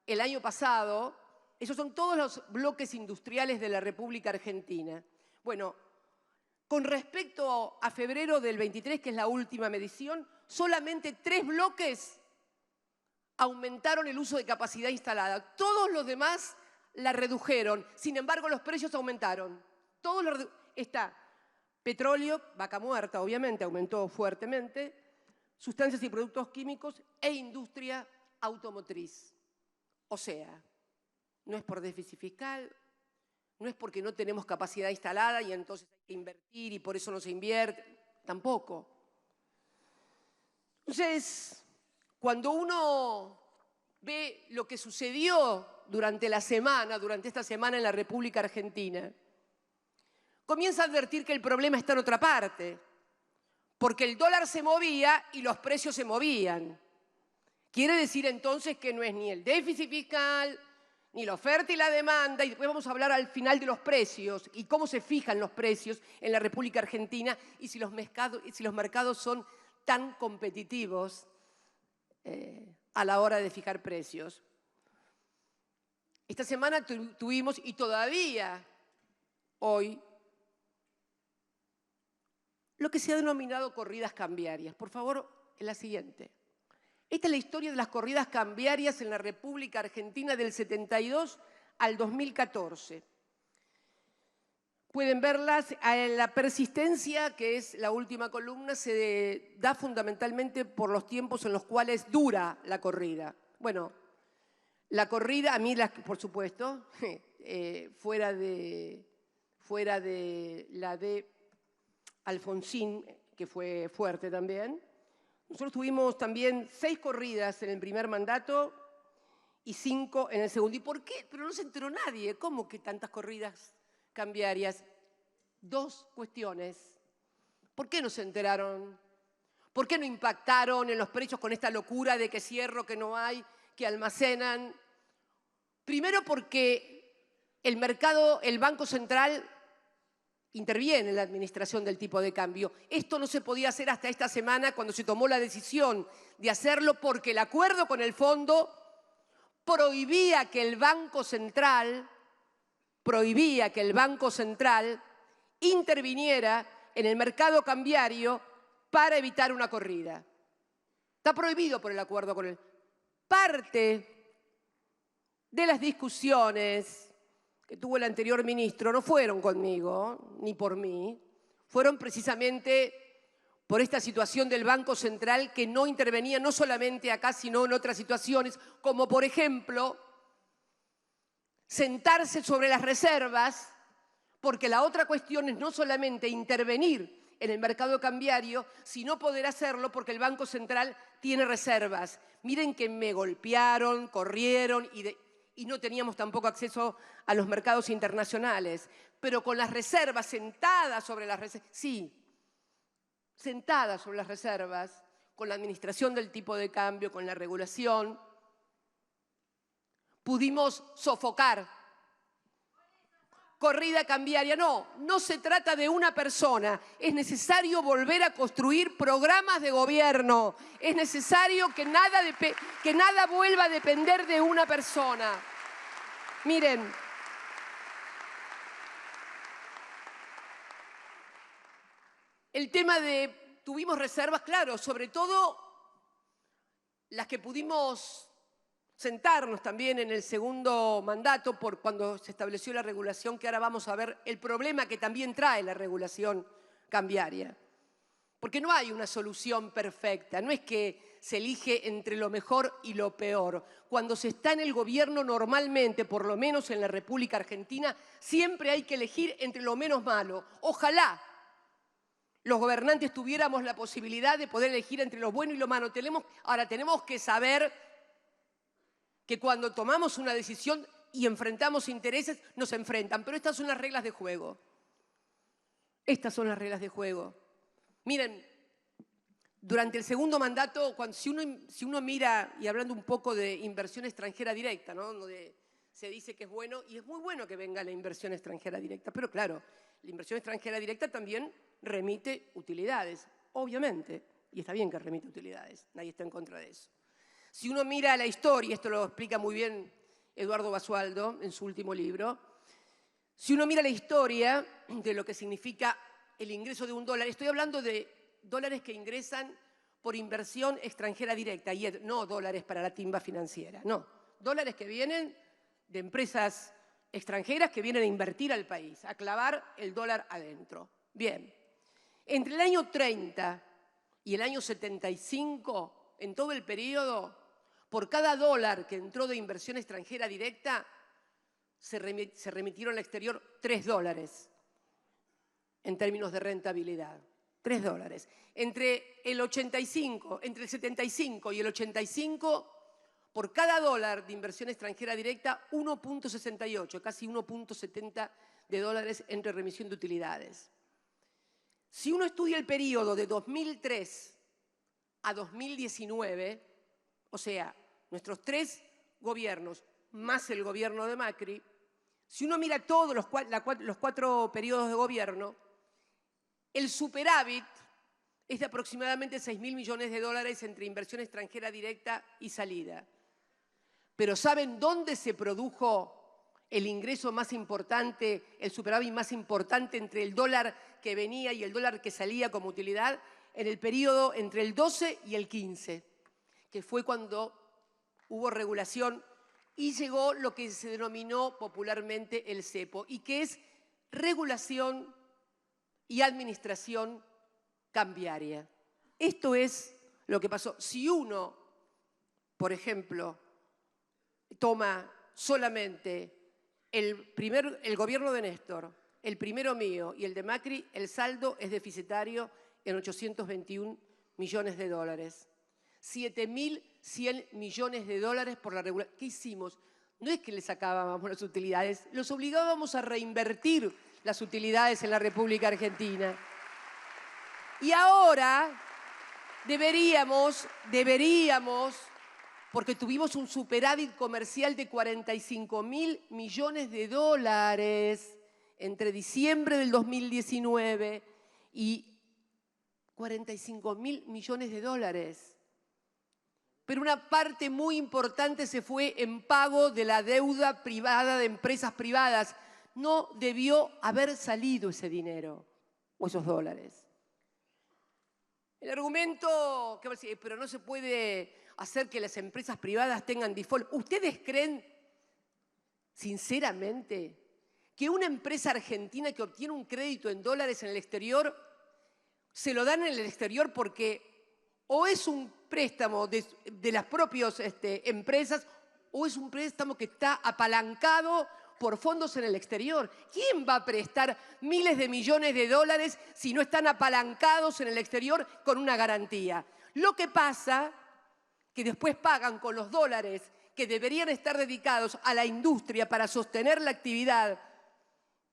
el año pasado. Esos son todos los bloques industriales de la República Argentina. Bueno, con respecto a febrero del 23, que es la última medición, solamente 3 bloques aumentaron el uso de capacidad instalada. Todos los demás la redujeron. Sin embargo, los precios aumentaron. Está petróleo, vaca muerta, obviamente, aumentó fuertemente, sustancias y productos químicos e industria automotriz. O sea, no es por déficit fiscal, no es porque no tenemos capacidad instalada y entonces hay que invertir y por eso no se invierte, tampoco. Entonces, cuando uno ve lo que sucedió durante esta semana en la República Argentina, comienza a advertir que el problema está en otra parte, porque el dólar se movía y los precios se movían. Quiere decir entonces que no es ni el déficit fiscal, ni la oferta y la demanda, y después vamos a hablar al final de los precios y cómo se fijan los precios en la República Argentina y si los mercados son tan competitivos a la hora de fijar precios. Esta semana tuvimos, y todavía hoy, lo que se ha denominado corridas cambiarias. Por favor, en la siguiente. Esta es la historia de las corridas cambiarias en la República Argentina del 72 al 2014. Pueden verlas. La persistencia, que es la última columna, se da fundamentalmente por los tiempos en los cuales dura la corrida. Bueno, la corrida, a mí, por supuesto, fuera de la de Alfonsín, que fue fuerte también. Nosotros tuvimos también 6 corridas en el primer mandato y 5 en el segundo. ¿Y por qué? Pero no se enteró nadie. ¿Cómo que tantas corridas cambiarias? 2 cuestiones. ¿Por qué no se enteraron? ¿Por qué no impactaron en los precios con esta locura de que cierro, que no hay, que almacenan? Primero porque el mercado, el Banco Central interviene en la administración del tipo de cambio. Esto no se podía hacer hasta esta semana cuando se tomó la decisión de hacerlo porque el acuerdo con el fondo prohibía que el Banco Central interviniera en el mercado cambiario para evitar una corrida. Está prohibido por el acuerdo con el... Parte de las discusiones que tuvo el anterior ministro no fueron conmigo, ni por mí, fueron precisamente por esta situación del Banco Central que no intervenía no solamente acá, sino en otras situaciones, como por ejemplo, sentarse sobre las reservas, porque la otra cuestión es no solamente intervenir en el mercado cambiario, sino poder hacerlo porque el Banco Central tiene reservas. Miren que me golpearon, corrieron y no teníamos tampoco acceso a los mercados internacionales, pero con las reservas sentadas sobre las reservas, sí, sentadas sobre las reservas, con la administración del tipo de cambio, con la regulación, pudimos sofocar corrida cambiaria. No, no se trata de una persona. Es necesario volver a construir programas de gobierno. Es necesario que nada vuelva a depender de una persona. Miren, el tema de, tuvimos reservas, claro, sobre todo las que pudimos sentarnos también en el segundo mandato por cuando se estableció la regulación, que ahora vamos a ver el problema que también trae la regulación cambiaria. Porque no hay una solución perfecta, no es que se elige entre lo mejor y lo peor. Cuando se está en el gobierno normalmente, por lo menos en la República Argentina, siempre hay que elegir entre lo menos malo. Ojalá los gobernantes tuviéramos la posibilidad de poder elegir entre lo bueno y lo malo. Ahora tenemos que saber que cuando tomamos una decisión y enfrentamos intereses, nos enfrentan. Pero estas son las reglas de juego. Estas son las reglas de juego. Miren, durante el segundo mandato, si uno mira, y hablando un poco de inversión extranjera directa, ¿no? Donde se dice que es bueno, y es muy bueno que venga la inversión extranjera directa, pero claro, la inversión extranjera directa también remite utilidades, obviamente, y está bien que remite utilidades, nadie está en contra de eso. Si uno mira la historia, esto lo explica muy bien Eduardo Basualdo en su último libro, si uno mira la historia de lo que significa el ingreso de $1, estoy hablando de dólares que ingresan por inversión extranjera directa, y no dólares para la timba financiera, no, dólares que vienen de empresas extranjeras que vienen a invertir al país, a clavar el dólar adentro. Bien, entre el año 30 y el año 75, en todo el periodo, por cada dólar que entró de inversión extranjera directa, se remitieron al exterior $3 en términos de rentabilidad. $3. Entre el 75 y el 85, por cada dólar de inversión extranjera directa, 1.68, casi 1.70 de dólares entre remisión de utilidades. Si uno estudia el periodo de 2003 a 2019, o sea, nuestros 3 gobiernos más el gobierno de Macri, si uno mira todos los 4 periodos de gobierno, el superávit es de aproximadamente $6.000 millones entre inversión extranjera directa y salida. Pero ¿saben dónde se produjo el ingreso más importante, el superávit más importante entre el dólar que venía y el dólar que salía como utilidad? En el periodo entre el 12 y el 15, que fue cuando hubo regulación y llegó lo que se denominó popularmente el cepo, y que es regulación y administración cambiaria. Esto es lo que pasó. Si uno, por ejemplo, toma solamente el gobierno de Néstor, el primero mío y el de Macri, el saldo es deficitario en 821 millones de dólares. 7.100 millones de dólares por la regulación. ¿Qué hicimos? No es que le sacábamos las utilidades, los obligábamos a reinvertir las utilidades en la República Argentina. Y ahora deberíamos, porque tuvimos un superávit comercial de 45.000 millones de dólares entre diciembre del 2019 y 45.000 millones de dólares. Pero una parte muy importante se fue en pago de la deuda privada de empresas privadas. No debió haber salido ese dinero o esos dólares. El argumento, pero no se puede hacer que las empresas privadas tengan default. ¿Ustedes creen, sinceramente, que una empresa argentina que obtiene un crédito en dólares en el exterior, se lo dan en el exterior porque o es un préstamo de las propias empresas o es un préstamo que está apalancado por fondos en el exterior? ¿Quién va a prestar miles de millones de dólares si no están apalancados en el exterior con una garantía? Lo que pasa que después pagan con los dólares que deberían estar dedicados a la industria para sostener la actividad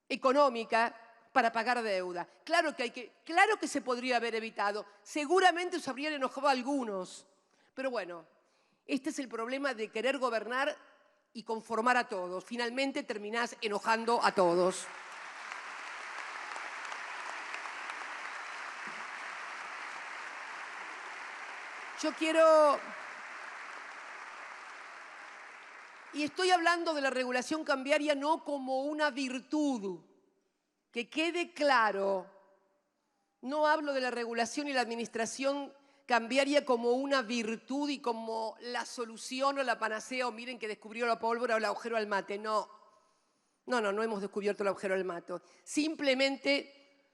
económica para pagar deuda. Claro que se podría haber evitado. Seguramente se habrían enojado algunos. Pero bueno, este es el problema de querer gobernar y conformar a todos. Finalmente terminás enojando a todos. Yo quiero... Y estoy hablando de la regulación cambiaria no como una virtud, que quede claro. No hablo de la regulación y la administración cambiaria como una virtud y como la solución o la panacea, o miren que descubrió la pólvora o el agujero al mate. No, no hemos descubierto el agujero al mate. Simplemente,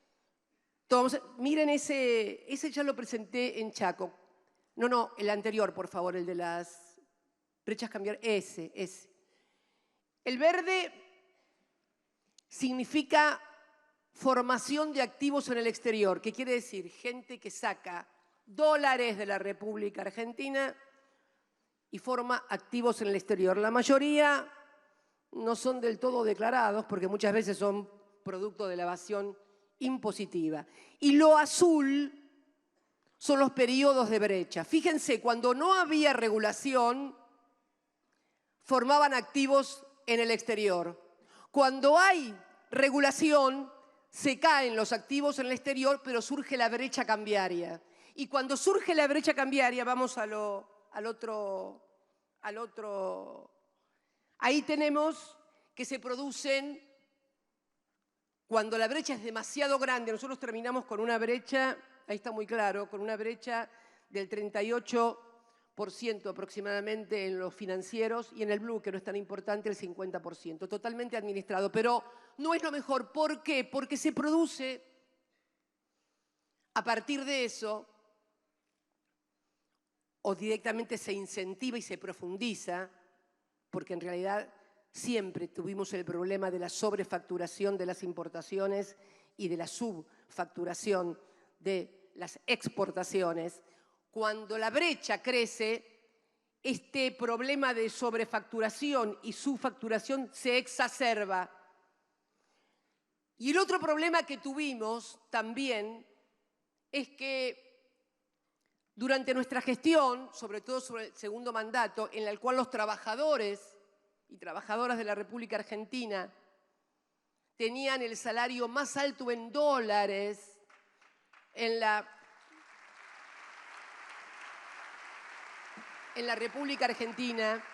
miren ese ya lo presenté en Chaco. No, el anterior, por favor, el de las brechas cambiarias. Ese. El verde significa formación de activos en el exterior. ¿Qué quiere decir? Gente que saca dólares de la República Argentina y forma activos en el exterior. La mayoría no son del todo declarados porque muchas veces son producto de la evasión impositiva. Y lo azul son los periodos de brecha. Fíjense, cuando no había regulación, formaban activos en el exterior. Cuando hay regulación, se caen los activos en el exterior, pero surge la brecha cambiaria. Y cuando surge la brecha cambiaria, vamos al otro. Ahí tenemos que se producen, cuando la brecha es demasiado grande, nosotros terminamos con una brecha, ahí está muy claro, con una brecha del 38% aproximadamente en los financieros y en el blue, que no es tan importante, el 50%, totalmente administrado. Pero no es lo mejor. ¿Por qué? Porque se produce, a partir de eso, o directamente se incentiva y se profundiza, porque en realidad siempre tuvimos el problema de la sobrefacturación de las importaciones y de la subfacturación de las exportaciones. Cuando la brecha crece, este problema de sobrefacturación y subfacturación se exacerba. Y el otro problema que tuvimos también es que durante nuestra gestión, sobre todo sobre el segundo mandato, en el cual los trabajadores y trabajadoras de la República Argentina tenían el salario más alto en dólares en la República Argentina,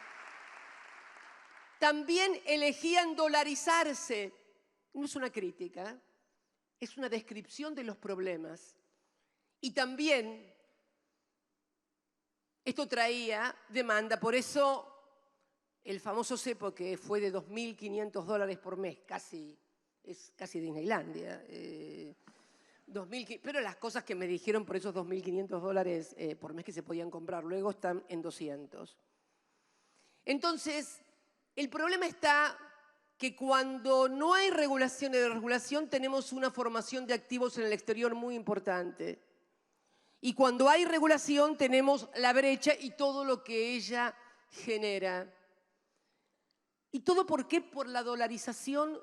también elegían dolarizarse. No es una crítica, es una descripción de los problemas. Y también esto traía demanda, por eso el famoso cepo, que fue de $2.500 por mes, es casi Disneylandia, pero las cosas que me dijeron por esos $2.500 por mes que se podían comprar, luego están en 200. Entonces, el problema está que cuando no hay regulación de desregulación, tenemos una formación de activos en el exterior muy importante. Y cuando hay regulación, tenemos la brecha y todo lo que ella genera. ¿Y todo por qué? Por la dolarización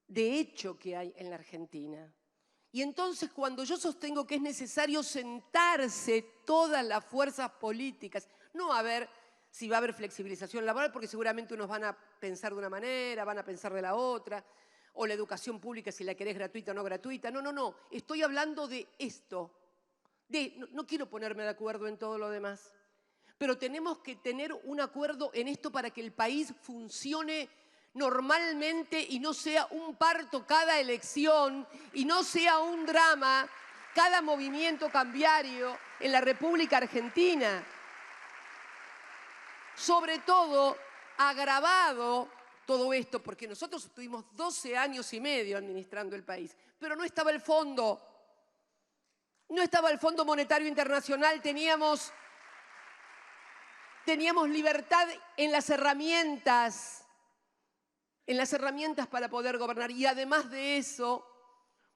de hecho que hay en la Argentina. Y entonces, cuando yo sostengo que es necesario sentarse todas las fuerzas políticas, no a ver si va a haber flexibilización laboral, porque seguramente unos van a pensar de una manera, van a pensar de la otra, o la educación pública, si la querés gratuita o no gratuita. No. Estoy hablando de esto. No quiero ponerme de acuerdo en todo lo demás, pero tenemos que tener un acuerdo en esto para que el país funcione normalmente y no sea un parto cada elección y no sea un drama cada movimiento cambiario en la República Argentina. Sobre todo, agravado todo esto, porque nosotros estuvimos 12 años y medio administrando el país, pero no estaba el fondo. No estaba el Fondo Monetario Internacional, teníamos libertad en las herramientas para poder gobernar. Y además de eso,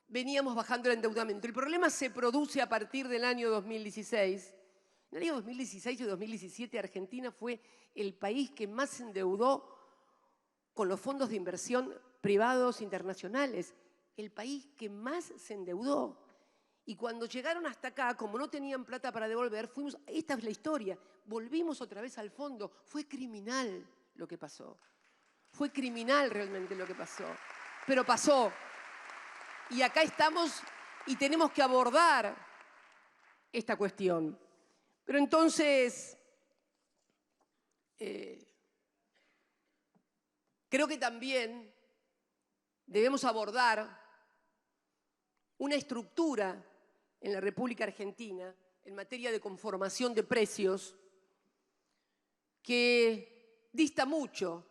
veníamos bajando el endeudamiento. El problema se produce a partir del año 2016. En el año 2016 y 2017, Argentina fue el país que más se endeudó con los fondos de inversión privados internacionales. El país que más se endeudó. Y cuando llegaron hasta acá, como no tenían plata para devolver, esta es la historia, volvimos otra vez al fondo. Fue criminal lo que pasó. Fue criminal realmente lo que pasó. Pero pasó. Y acá estamos y tenemos que abordar esta cuestión. Pero entonces, creo que también debemos abordar una estructura en la República Argentina en materia de conformación de precios que dista mucho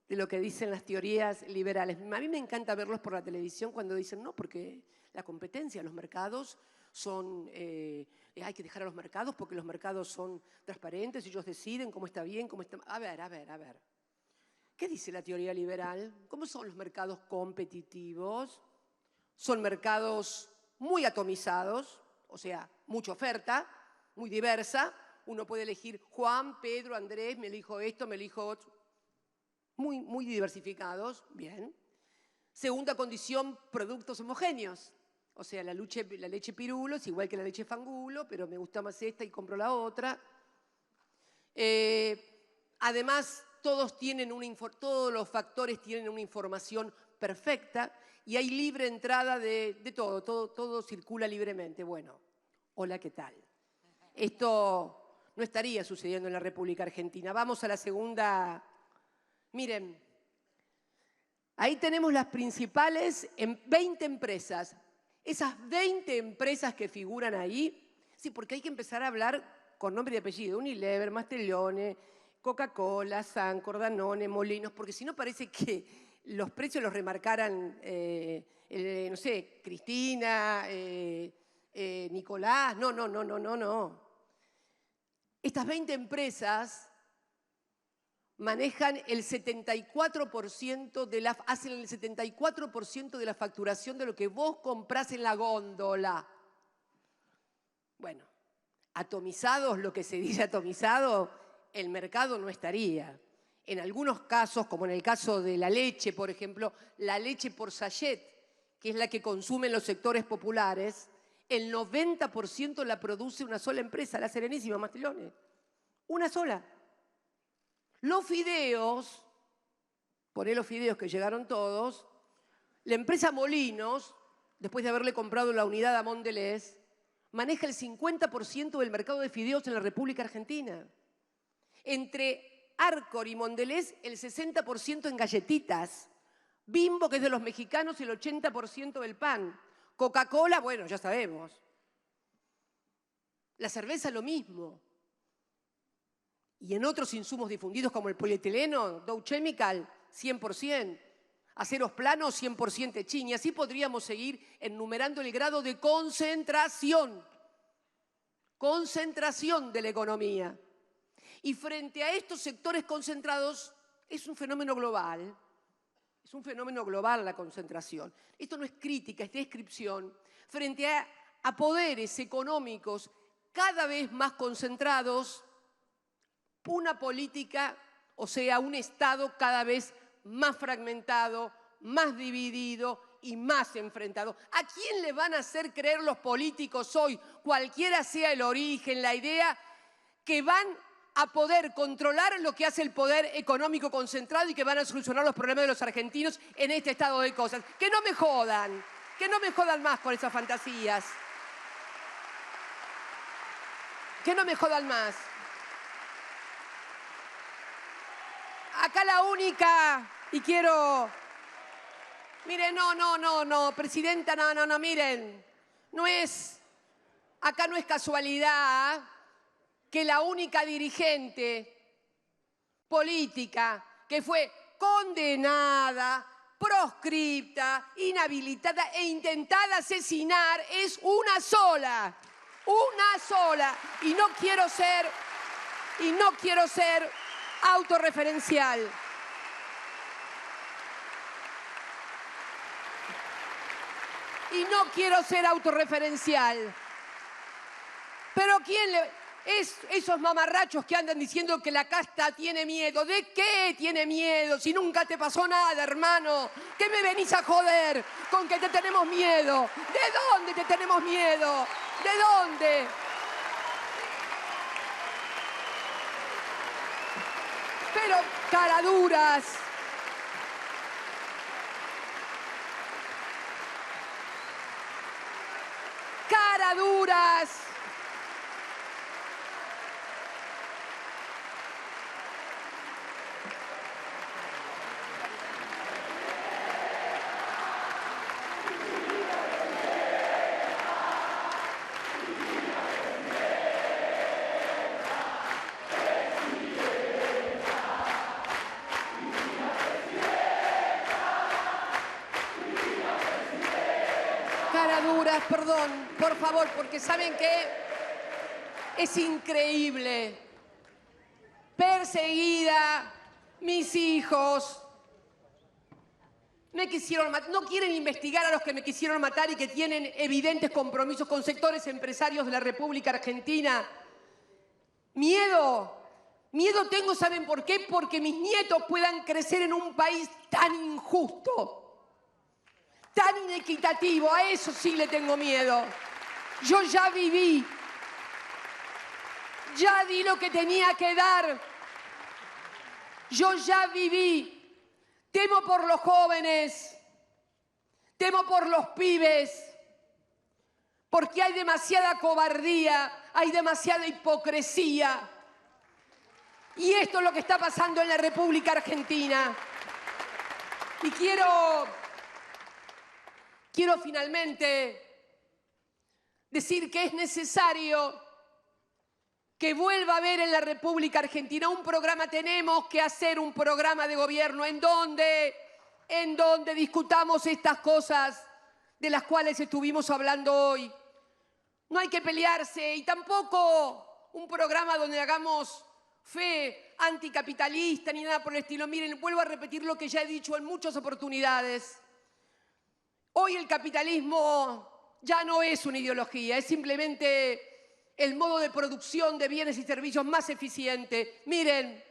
de lo que dicen las teorías liberales. A mí me encanta verlos por la televisión cuando dicen, no, porque la competencia, los mercados son, hay que dejar a los mercados porque los mercados son transparentes, ellos deciden cómo está bien, cómo está... A ver. ¿Qué dice la teoría liberal? ¿Cómo son los mercados competitivos? Son mercados muy atomizados, o sea, mucha oferta, muy diversa. Uno puede elegir Juan, Pedro, Andrés, me elijo esto, me elijo otro. Muy diversificados, bien. Segunda condición, productos homogéneos. O sea, la leche pirulo es igual que la leche fangulo, pero me gusta más esta y compro la otra. Además, todos los factores tienen una información perfecta y hay libre entrada de todo circula libremente. Bueno, hola, ¿qué tal? Esto no estaría sucediendo en la República Argentina. Vamos a la segunda. Miren, ahí tenemos las principales 20 empresas. Esas 20 empresas que figuran ahí, sí, porque hay que empezar a hablar con nombre y apellido. Unilever, Mastellone, Coca-Cola, Sancor, Danone, Molinos, porque si no parece que los precios los remarcaran, no sé, Cristina, Nicolás. No. Estas 20 empresas manejan el 74% hacen el 74% de la facturación de lo que vos comprás en la góndola. Bueno, atomizados, lo que se dice atomizado, el mercado no estaría. En algunos casos, como en el caso de la leche, por ejemplo, la leche por sachet, que es la que consumen los sectores populares, el 90% la produce una sola empresa, la Serenísima, Mastellone. Una sola. Los fideos, poné los fideos que llegaron todos, la empresa Molinos, después de haberle comprado la unidad a Mondelez, maneja el 50% del mercado de fideos en la República Argentina. Entre Arcor y Mondelez, el 60% en galletitas. Bimbo, que es de los mexicanos, el 80% del pan. Coca-Cola, bueno, ya sabemos. La cerveza, lo mismo. Y en otros insumos difundidos como el polietileno, Dow Chemical, 100%. Aceros planos, 100% Techín. Y así podríamos seguir enumerando el grado de concentración. Concentración de la economía. Y frente a estos sectores concentrados, es un fenómeno global. Es un fenómeno global la concentración. Esto no es crítica, es descripción. Frente a poderes económicos cada vez más concentrados, una política, o sea, un Estado cada vez más fragmentado, más dividido y más enfrentado. ¿A quién le van a hacer creer los políticos hoy, cualquiera sea el origen, la idea, que van a poder controlar lo que hace el poder económico concentrado y que van a solucionar los problemas de los argentinos en este estado de cosas? Que no me jodan más con esas fantasías. Que no me jodan más. Acá la única, y quiero... Miren, no, presidenta, no, miren. Acá no es casualidad que la única dirigente política que fue condenada, proscripta, inhabilitada e intentada asesinar es una sola. Y no quiero ser autorreferencial. Pero esos mamarrachos que andan diciendo que la casta tiene miedo. ¿De qué tiene miedo? Si nunca te pasó nada, hermano. ¿Qué me venís a joder con que te tenemos miedo? ¿De dónde te tenemos miedo? ¿De dónde? Pero caraduras. Caraduras. Caraduras, perdón, por favor, porque ¿saben qué? Es increíble. Perseguida, mis hijos me quisieron matar. No quieren investigar a los que me quisieron matar y que tienen evidentes compromisos con sectores empresarios de la República Argentina. Miedo. Miedo tengo, ¿saben por qué? Porque mis nietos puedan crecer en un país tan injusto, tan inequitativo. A eso sí le tengo miedo. Yo ya viví, ya di lo que tenía que dar. Yo ya viví. Temo por los jóvenes, temo por los pibes, porque hay demasiada cobardía, hay demasiada hipocresía. Y esto es lo que está pasando en la República Argentina. Y quiero finalmente decir que es necesario que vuelva a haber en la República Argentina un programa. Tenemos que hacer un programa de gobierno en donde discutamos estas cosas de las cuales estuvimos hablando hoy. No hay que pelearse, y tampoco un programa donde hagamos fe anticapitalista ni nada por el estilo. Miren, vuelvo a repetir lo que ya he dicho en muchas oportunidades. Hoy el capitalismo ya no es una ideología, es simplemente el modo de producción de bienes y servicios más eficiente. Miren,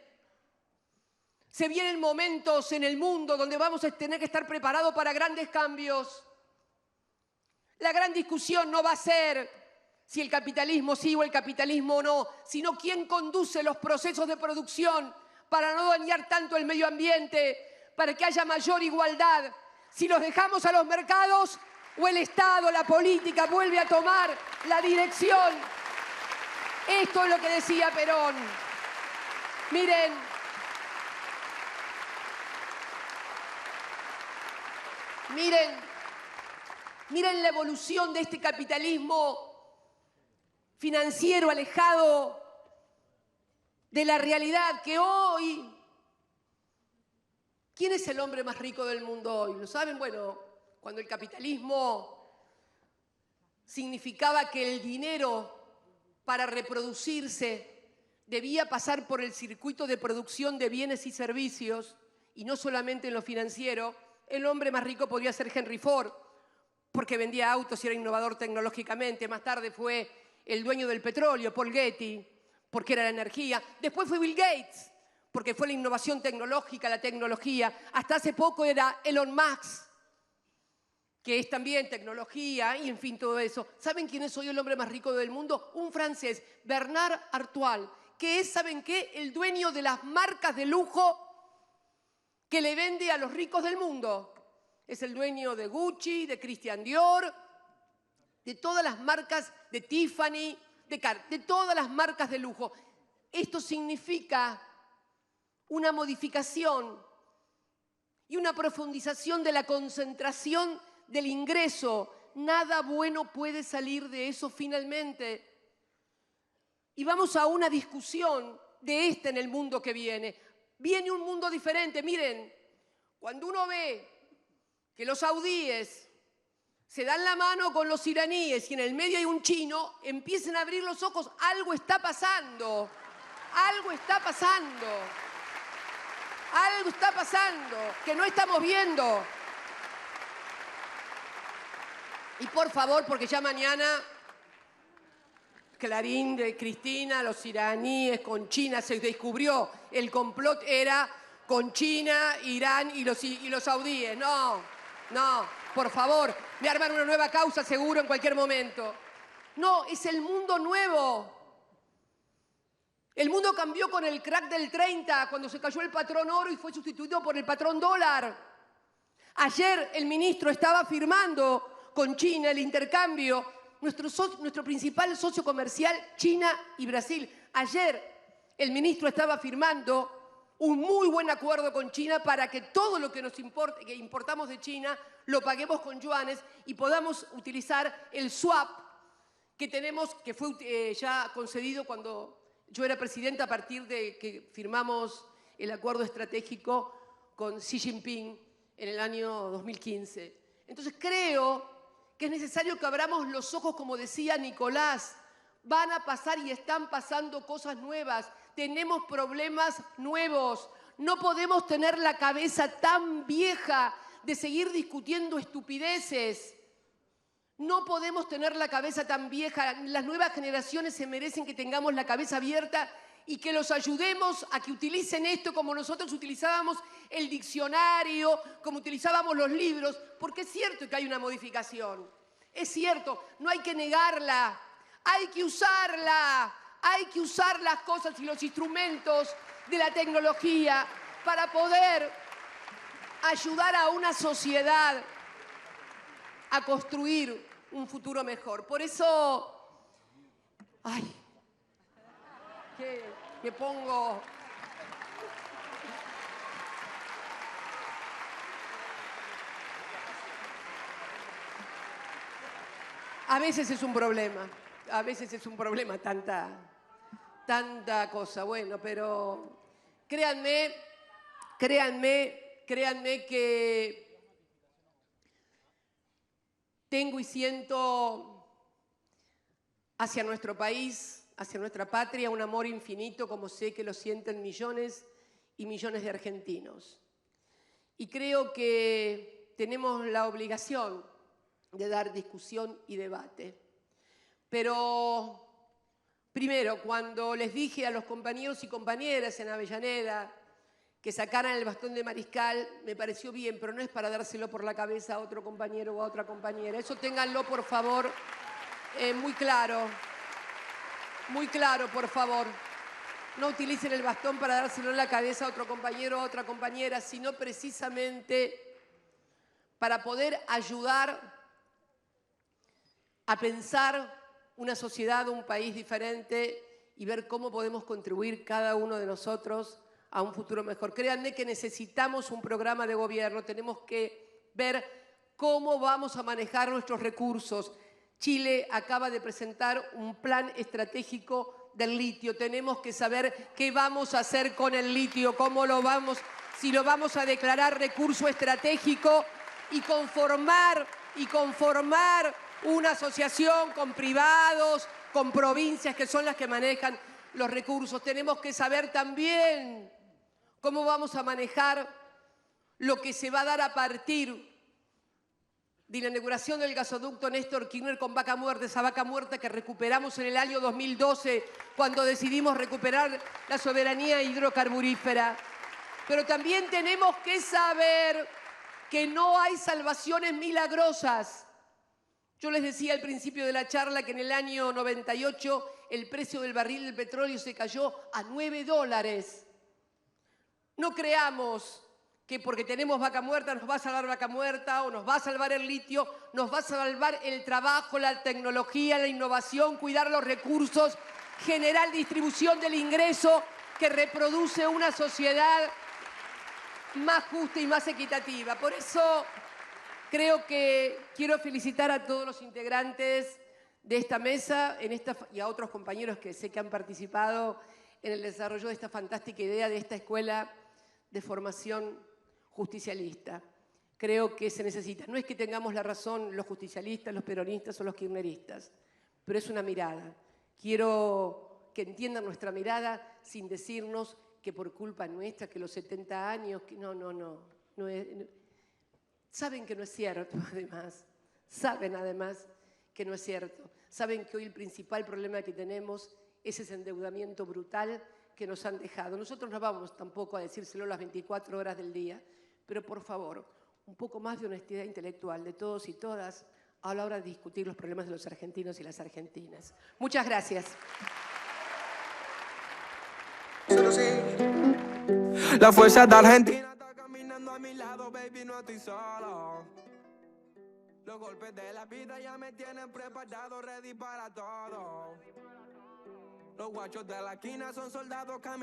se vienen momentos en el mundo donde vamos a tener que estar preparados para grandes cambios. La gran discusión no va a ser si el capitalismo sí o el capitalismo no, sino quién conduce los procesos de producción para no dañar tanto el medio ambiente, para que haya mayor igualdad. Si los dejamos a los mercados o el Estado, la política, vuelve a tomar la dirección. Esto es lo que decía Perón. Miren, miren la evolución de este capitalismo financiero alejado de la realidad que hoy... ¿Quién es el hombre más rico del mundo hoy? ¿Lo saben? Bueno, cuando el capitalismo significaba que el dinero para reproducirse debía pasar por el circuito de producción de bienes y servicios, y no solamente en lo financiero, el hombre más rico podría ser Henry Ford, porque vendía autos y era innovador tecnológicamente. Más tarde fue el dueño del petróleo, Paul Getty, porque era la energía. Después fue Bill Gates, porque fue la innovación tecnológica, la tecnología. Hasta hace poco era Elon Musk, que es también tecnología y en fin todo eso. ¿Saben quién es hoy el hombre más rico del mundo? Un francés, Bernard Arnault, que es, ¿saben qué? El dueño de las marcas de lujo que le vende a los ricos del mundo. Es el dueño de Gucci, de Christian Dior, de todas las marcas, de Tiffany, de todas las marcas de lujo. Esto significa una modificación y una profundización de la concentración del ingreso. Nada bueno puede salir de eso finalmente. Y vamos a una discusión de en el mundo que viene. Viene un mundo diferente. Miren, cuando uno ve que los saudíes se dan la mano con los iraníes y en el medio hay un chino, empiecen a abrir los ojos. Algo está pasando. Algo está pasando. Algo está pasando que no estamos viendo. Y por favor, porque ya mañana Clarín de Cristina, los iraníes con China, se descubrió el complot era con China, Irán y los saudíes. No, por favor, me arman una nueva causa seguro en cualquier momento. No, es el mundo nuevo. El mundo cambió con el crack del 30, cuando se cayó el patrón oro y fue sustituido por el patrón dólar. Ayer el ministro estaba firmando con China el intercambio, nuestro principal socio comercial, China y Brasil. Ayer el ministro estaba firmando un muy buen acuerdo con China para que todo lo que que importamos de China lo paguemos con yuanes y podamos utilizar el swap que tenemos, que fue ya concedido cuando yo era presidenta a partir de que firmamos el acuerdo estratégico con Xi Jinping en el año 2015. Entonces creo que es necesario que abramos los ojos, como decía Nicolás. Van a pasar y están pasando cosas nuevas. Tenemos problemas nuevos. No podemos tener la cabeza tan vieja de seguir discutiendo estupideces. No podemos tener la cabeza tan vieja. Las nuevas generaciones se merecen que tengamos la cabeza abierta y que los ayudemos a que utilicen esto como nosotros utilizábamos el diccionario, como utilizábamos los libros, porque es cierto que hay una modificación. Es cierto, no hay que negarla, hay que usarla. Hay que usar las cosas y los instrumentos de la tecnología para poder ayudar a una sociedad a construir un futuro mejor. Por eso, ay, que me pongo... A veces es un problema tanta cosa. Bueno, pero créanme que tengo y siento hacia nuestro país, hacia nuestra patria, un amor infinito, como sé que lo sienten millones y millones de argentinos. Y creo que tenemos la obligación de dar discusión y debate. Pero primero, cuando les dije a los compañeros y compañeras en Avellaneda que sacaran el bastón de mariscal, me pareció bien, pero no es para dárselo por la cabeza a otro compañero o a otra compañera. Eso ténganlo, por favor, muy claro, por favor. No utilicen el bastón para dárselo en la cabeza a otro compañero o a otra compañera, sino precisamente para poder ayudar a pensar una sociedad, un país diferente y ver cómo podemos contribuir cada uno de nosotros a un futuro mejor. Créanme que necesitamos un programa de gobierno, tenemos que ver cómo vamos a manejar nuestros recursos. Chile acaba de presentar un plan estratégico del litio. Tenemos que saber qué vamos a hacer con el litio, cómo lo vamos, si lo vamos a declarar recurso estratégico y conformar una asociación con privados, con provincias que son las que manejan los recursos. Tenemos que saber también cómo vamos a manejar lo que se va a dar a partir de la inauguración del gasoducto Néstor Kirchner con Vaca Muerta, esa vaca muerta que recuperamos en el año 2012 cuando decidimos recuperar la soberanía hidrocarburífera. Pero también tenemos que saber que no hay salvaciones milagrosas. Yo les decía al principio de la charla que en el año 98 el precio del barril del petróleo se cayó a $9. No creamos que porque tenemos vaca muerta nos va a salvar vaca muerta o nos va a salvar el litio, nos va a salvar el trabajo, la tecnología, la innovación, cuidar los recursos, generar distribución del ingreso que reproduce una sociedad más justa y más equitativa. Por eso creo que quiero felicitar a todos los integrantes de esta mesa y a otros compañeros que sé que han participado en el desarrollo de esta fantástica idea de esta escuela de formación justicialista. Creo que se necesita. No es que tengamos la razón los justicialistas, los peronistas o los kirchneristas, pero es una mirada. Quiero que entiendan nuestra mirada sin decirnos que por culpa nuestra, que los 70 años, que no es... Saben que no es cierto, además. Saben, además, que no es cierto. Saben que hoy el principal problema que tenemos es ese endeudamiento brutal que nos han dejado. Nosotros no vamos tampoco a decírselo las 24 horas del día, pero por favor, un poco más de honestidad intelectual de todos y todas a la hora de discutir los problemas de los argentinos y las argentinas. Muchas gracias.
La fuerza de Argentina está caminando a mi lado, baby, no estoy solo. Los golpes de la vida ya me tienen preparado, ready para todo. Los guachos de la esquina son soldados caminando.